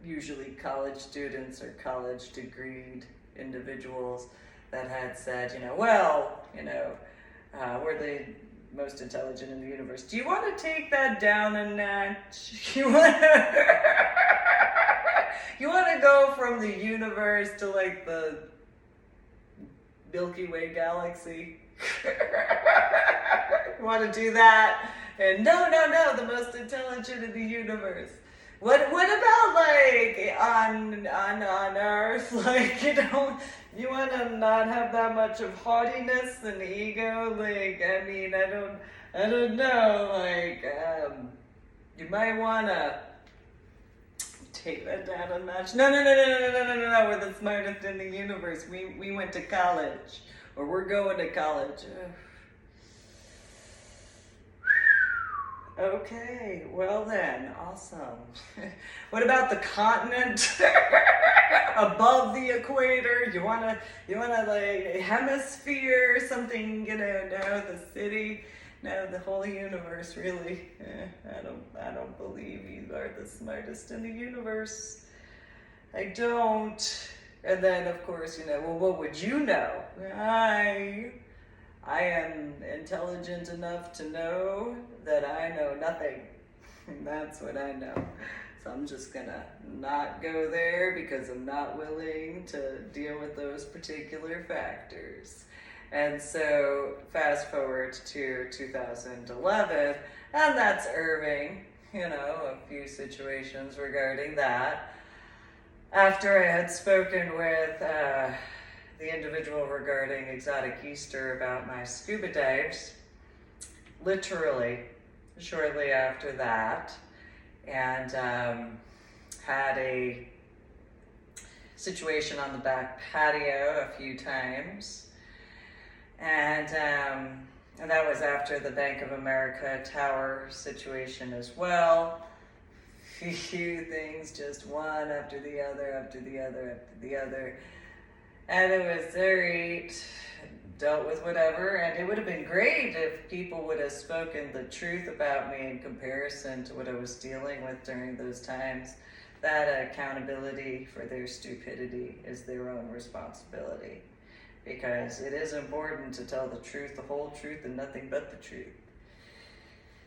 usually college students or college degreed individuals that had said, we're the most intelligent in the universe. Do you want to take that down a notch? You want to go from the universe to like the Milky Way galaxy? You want to do that? And no, the most intelligent in the universe. What about like on Earth? Like, you want to not have that much of haughtiness and ego? Like, I mean, I don't know. Like, you might want to take that down a notch. No. We're the smartest in the universe. We went to college, or we're going to college. Okay, well then, awesome. What about the continent above the equator? You wanna like hemisphere, something, no, the city, no, the whole universe, really. I don't believe you are the smartest in the universe. I don't. And then, of course, well, what would you know? I am intelligent enough to know that I know nothing. That's what I know. So I'm just gonna not go there because I'm not willing to deal with those particular factors. And so fast forward to 2011, and that's Irving, a few situations regarding that. After I had spoken with the individual regarding Exotic Easter about my scuba dives, literally shortly after that, and had a situation on the back patio a few times, and that was after the Bank of America tower situation as well. Few things, just one after the other, and it was great, dealt with whatever, and it would have been great if people would have spoken the truth about me in comparison to what I was dealing with during those times. That accountability for their stupidity is their own responsibility, because it is important to tell the truth, the whole truth, and nothing but the truth.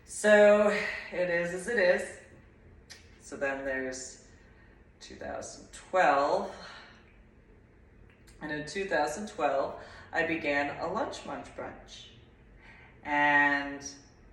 So it is as it is. So then there's 2012. And in 2012, I began a lunch munch brunch. And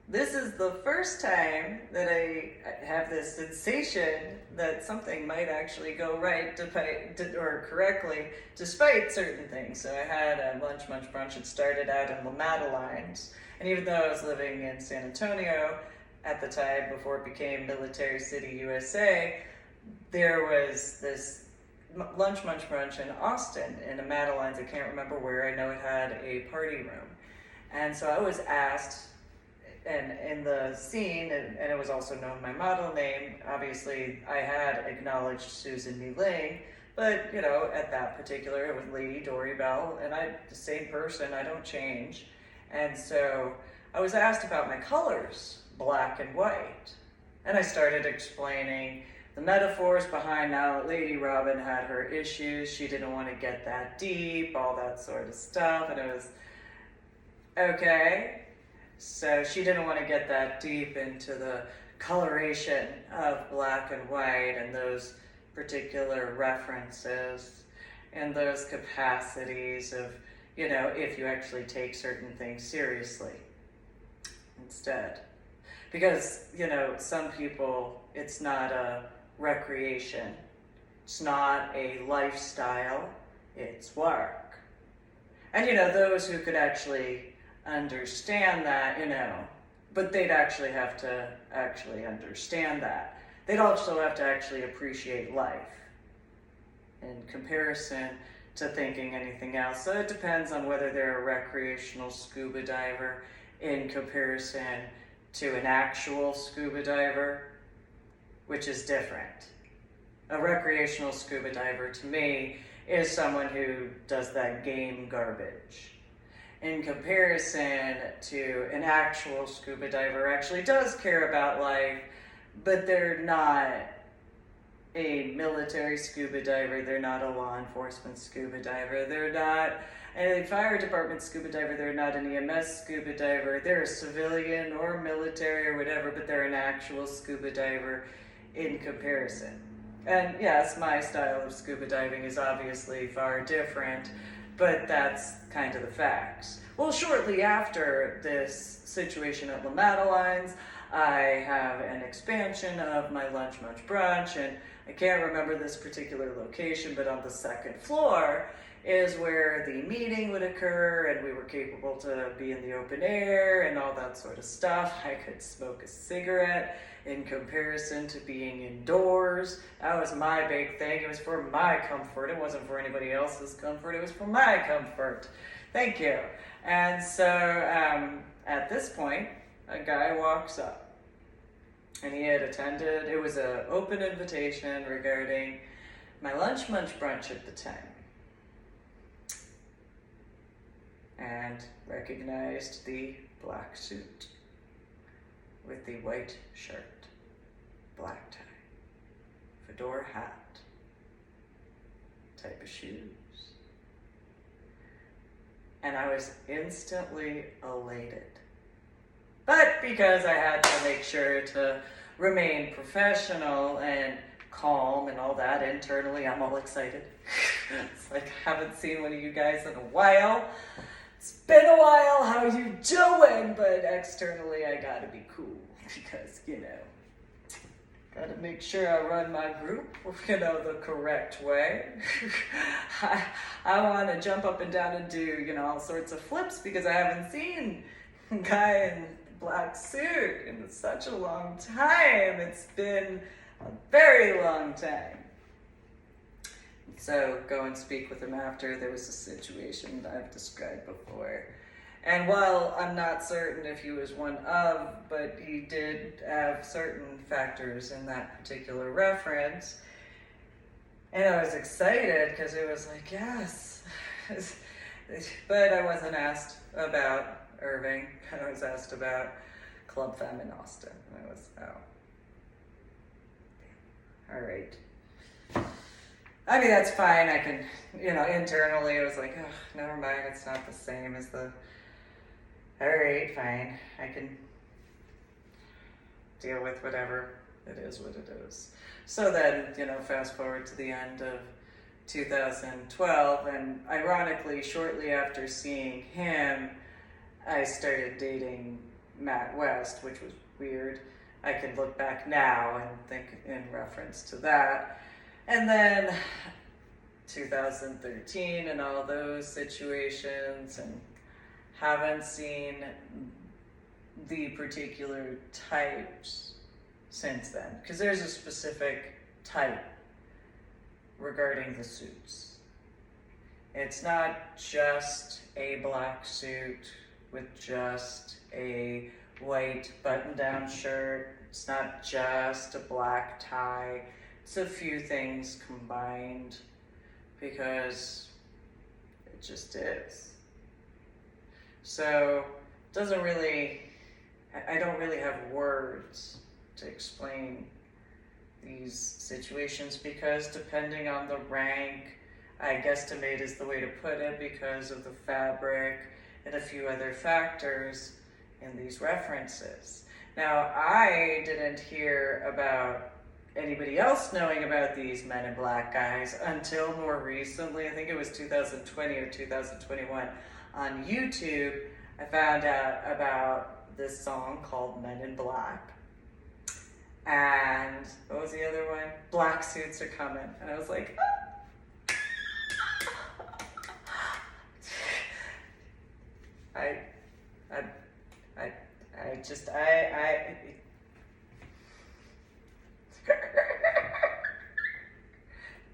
this is the first time that I have this sensation that something might actually go right or correctly despite certain things. So I had a lunch munch brunch. It started out in the Madeleines. And even though I was living in San Antonio at the time, before it became Military City, USA, there was this lunch munch brunch in Austin in a Madeline's. I can't remember where. I know it had a party room. And so I was asked, and in the scene, and it was also known my model name, obviously I had acknowledged Susan Nee Ling, but at that particular, it was Lady Dory Bell, and the same person, I don't change. And so I was asked about my colors, black and white. And I started explaining the metaphors behind how Lady Robin had her issues. She didn't want to get that deep, all that sort of stuff. And it was, okay. So she didn't want to get that deep into the coloration of black and white and those particular references and those capacities of, if you actually take certain things seriously instead. Because, some people, it's not a recreation. It's not a lifestyle. It's work. And, those who could actually understand that, but they'd actually have to actually understand that. They'd also have to actually appreciate life in comparison to thinking anything else. So it depends on whether they're a recreational scuba diver in comparison to an actual scuba diver, which is different. A recreational scuba diver, to me, is someone who does that game garbage. In comparison to an actual scuba diver, actually does care about life, but they're not a military scuba diver. They're not a law enforcement scuba diver. They're not a fire department scuba diver. They're not an EMS scuba diver. They're a civilian or military or whatever, but they're an actual scuba diver in comparison. And yes, my style of scuba diving is obviously far different, but that's kind of the facts. Well, shortly after this situation at Lamadolines, I have an expansion of my lunch munch brunch, and I can't remember this particular location, but on the second floor is where the meeting would occur, and we were capable to be in the open air and all that sort of stuff. I could smoke a cigarette in comparison to being indoors. That was my big thing. It was for my comfort. It wasn't for anybody else's comfort. It was for my comfort. Thank you. And so at this point, a guy walks up, and he had attended, it was an open invitation regarding my lunch munch brunch at the time, and recognized the black suit with the white shirt, black tie, fedora hat, type of shoes. And I was instantly elated. But because I had to make sure to remain professional and calm and all that, internally I'm all excited. It's like I haven't seen one of you guys in a while. It's been a while, how you doing? But externally I gotta be cool because, gotta make sure I run my group, the correct way. I want to jump up and down and do, all sorts of flips because I haven't seen a guy in black suit in such a long time. It's been a very long time. So go and speak with him after. There was a situation that I've described before. And while I'm not certain if he was one of, but he did have certain factors in that particular reference. And I was excited because it was like, yes. But I wasn't asked about Irving. I was asked about Club Femme in Austin. And I was, all right. I mean, that's fine. I can, internally it was like, oh, never mind. It's not the same as the, all right, fine. I can deal with whatever. It is what it is. So then, fast forward to the end of 2012, and ironically, shortly after seeing him, I started dating Matt West, which was weird. I can look back now and think in reference to that. And then 2013 and all those situations, and haven't seen the particular types since then, because there's a specific type regarding the suits. It's not just a black suit with just a white button-down shirt. It's not just a black tie. It's a few things combined because it just is. So I don't really have words to explain these situations because depending on the rank, I guesstimate is the way to put it because of the fabric and a few other factors in these references. Now, I didn't hear about anybody else knowing about these Men in Black guys until more recently. I think it was 2020 or 2021. On YouTube, I found out about this song called Men in Black. And what was the other one? Black Suits Are Coming. And I was like,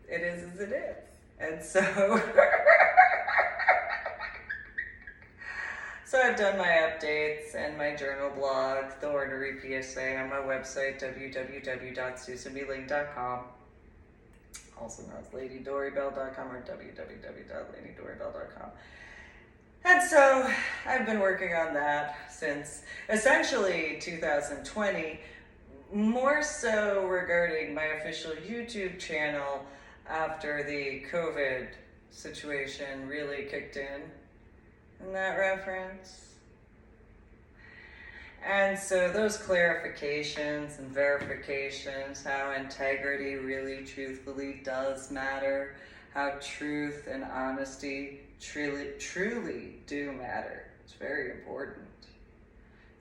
it is as it is. And so, so I've done my updates and my journal blog, the Ornery PSA, on my website, www.susanmealing.com. Also known as ladydorybell.com or www.ladydorybell.com. And so I've been working on that since essentially 2020. more so regarding my official YouTube channel after the COVID situation really kicked in that reference. And so those clarifications and verifications, how integrity really truthfully does matter, how truth and honesty truly do matter. It's very important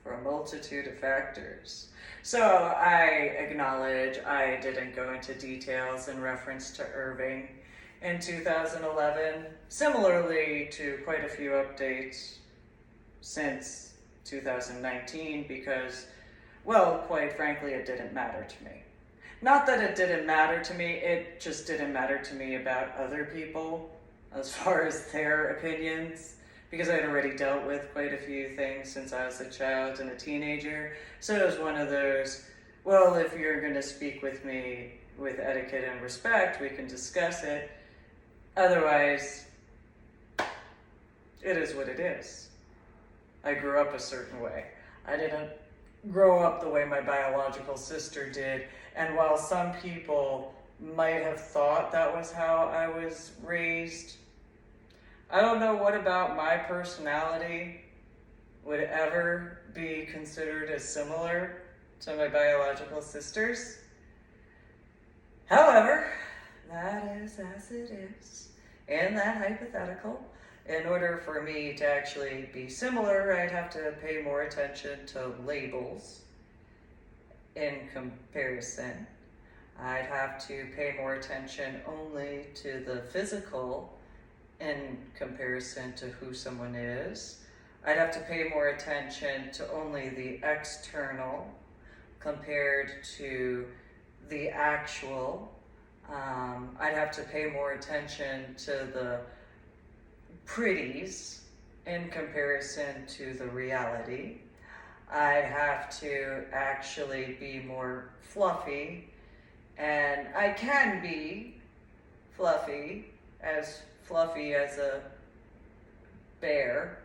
for a multitude of factors. So I acknowledge I didn't go into details in reference to Irving in 2011, similarly to quite a few updates since 2019, because, well, quite frankly, it didn't matter to me. Not that it didn't matter to me, it just didn't matter to me about other people as far as their opinions, because I'd already dealt with quite a few things since I was a child and a teenager. So it was one of those, well, if you're going to speak with me with etiquette and respect, we can discuss it. Otherwise, it is what it is. I grew up a certain way. I didn't grow up the way my biological sister did. And while some people might have thought that was how I was raised, I don't know what about my personality would ever be considered as similar to my biological sister's. However, that is as it is. In that hypothetical, in order for me to actually be similar, I'd have to pay more attention to labels in comparison. I'd have to pay more attention only to the physical in comparison to who someone is. I'd have to pay more attention to only the external compared to the actual. I'd have to pay more attention to the pretties in comparison to the reality. I'd have to actually be more fluffy, and I can be fluffy as a bear.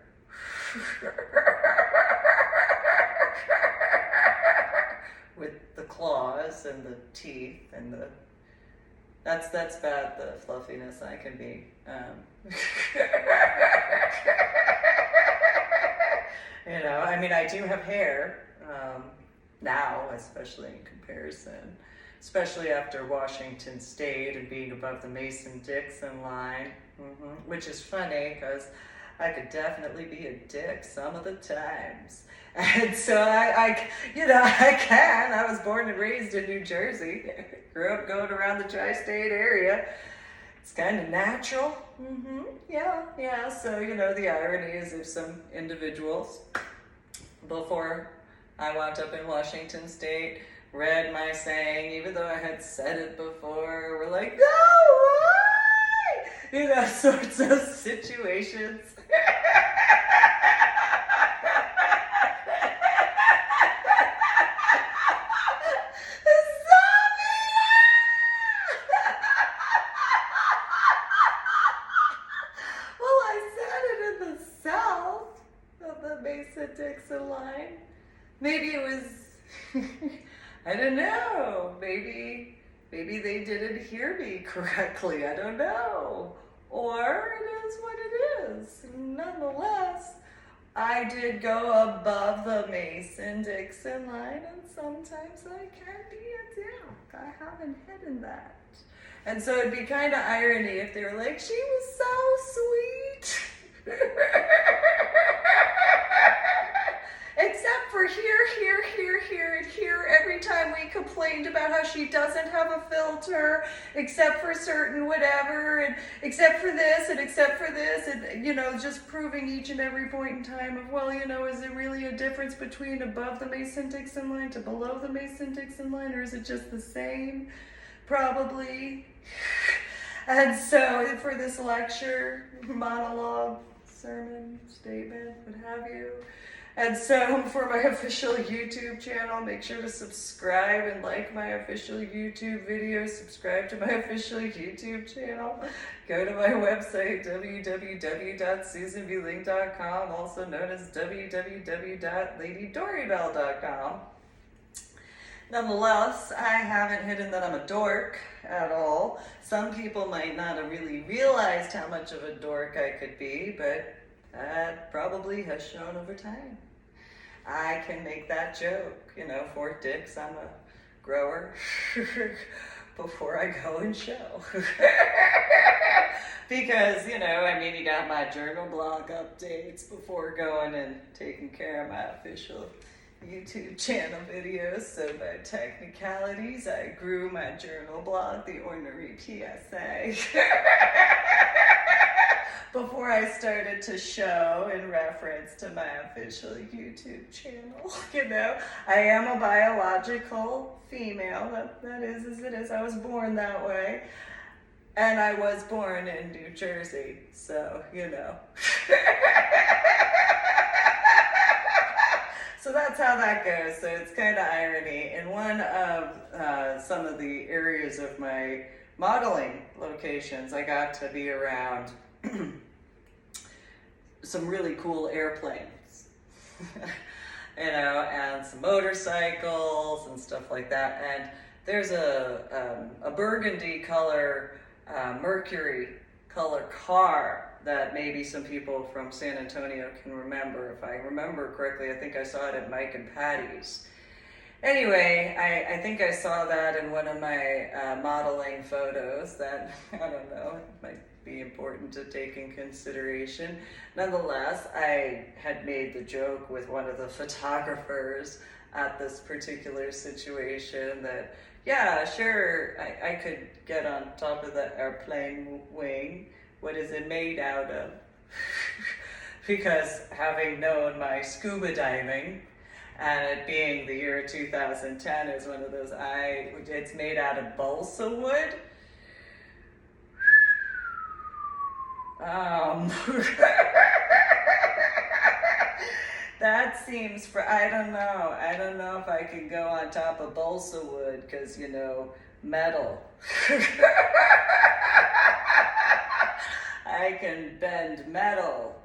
With the claws and the teeth and the that's about the fluffiness I can be. You know, I mean, I do have hair now, especially in comparison, especially after Washington State and being above the Mason-Dixon line, which is funny because I could definitely be a dick some of the times. And so I can. I was born and raised in New Jersey. Grew up going around the tri-state area. It's kind of natural. Yeah. So, the irony is if some individuals, before I wound up in Washington State, read my saying, even though I had said it before, were like, no way! Sorts of situations. Mason-Dixon line. Maybe it was, I don't know, maybe they didn't hear me correctly, I don't know. Or it is what it is. Nonetheless, I did go above the Mason-Dixon line, and sometimes I can be a dick. I haven't hidden that. And so it'd be kind of irony if they were like, she was so sweet. Except for here, and here, every time we complained about how she doesn't have a filter, except for certain whatever, and except for this, and just proving each and every point in time of, well, is there really a difference between above the Mason-Dixon line to below the Mason-Dixon line, or is it just the same? Probably. And so for this lecture, monologue, sermon, statement, what have you. And so for my official YouTube channel, make sure to subscribe and like my official YouTube videos. Subscribe to my official YouTube channel. Go to my website, www.susanbling.com, also known as www.ladydorybell.com. Nonetheless, I haven't hidden that I'm a dork at all. Some people might not have really realized how much of a dork I could be, but that probably has shown over time. I can make that joke, you know, for dicks, I'm a grower before I go and show. Because, you know, I mean, you got my journal blog updates before going and taking care of my official YouTube channel videos. So by technicalities, I grew my journal blog, The Ordinary PSA, before I started to show in reference to my official YouTube channel. You know, I am a biological female. That is as it is. I was born that way. And I was born in New Jersey, so, you know. So that's how that goes. So it's kind of irony. In one of some of the areas of my modeling locations, I got to be around some really cool airplanes, you know, and some motorcycles and stuff like that. And there's a burgundy color, Mercury color car that maybe some people from San Antonio can remember. If I remember correctly, I think I saw it at Mike and Patty's. Anyway, I think I saw that in one of my modeling photos that, I don't know, it might be important to take in consideration. Nonetheless, I had made the joke with one of the photographers at this particular situation that, yeah, sure, I could get on top of the airplane wing. What is it made out of? Because having known my scuba diving, and it being the year 2010 is one of those, it's made out of balsa wood. That seems I don't know if I can go on top of balsa wood because, you know, metal. I can bend metal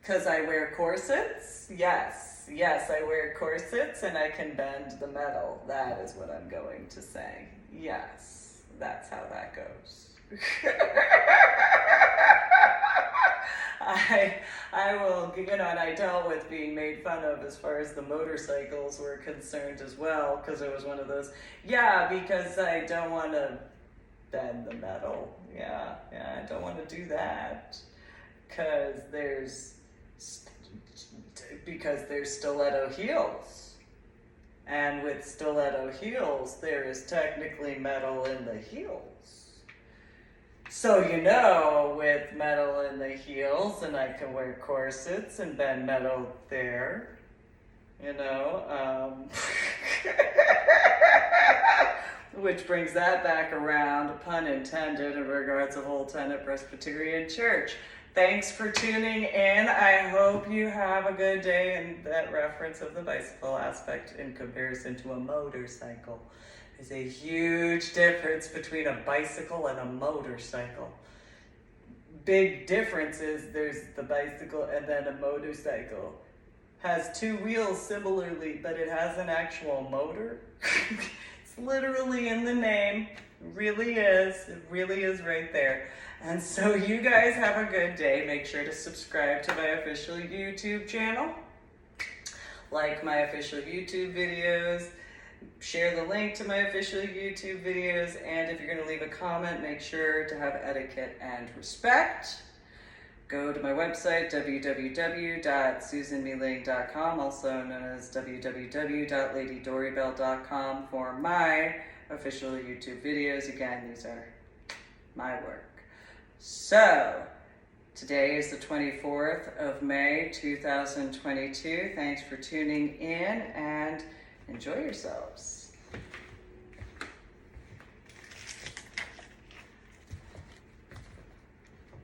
because I wear corsets. Yes, I wear corsets and I can bend the metal. That is what I'm going to say. Yes, that's how that goes. I will, you know, and I dealt with being made fun of as far as the motorcycles were concerned as well, because it was one of those, yeah, because I don't want to bend the metal. Yeah, I don't want to do that, because there's stiletto heels. And with stiletto heels, there is technically metal in the heels. So, you know, with metal in the heels, and I can wear corsets and bend metal there, you know, which brings that back around, pun intended, in regards to Whole Tenet Presbyterian Church. Thanks for tuning in. I hope you have a good day, and that reference of the bicycle aspect in comparison to a motorcycle. There's a huge difference between a bicycle and a motorcycle. Big difference is there's the bicycle and then a motorcycle. Has two wheels similarly, but it has an actual motor. It's literally in the name. It really is right there. And so you guys have a good day. Make sure to subscribe to my official YouTube channel. Like my official YouTube videos. Share the link to my official YouTube videos, and if you're going to leave a comment, make sure to have etiquette and respect. Go to my website, www.susanmeeling.com, also known as www.ladydorybell.com, for my official YouTube videos. Again, these are my work. So, today is the 24th of May, 2022. Thanks for tuning in, and enjoy yourselves.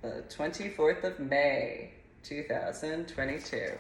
The 24th of May, 2022.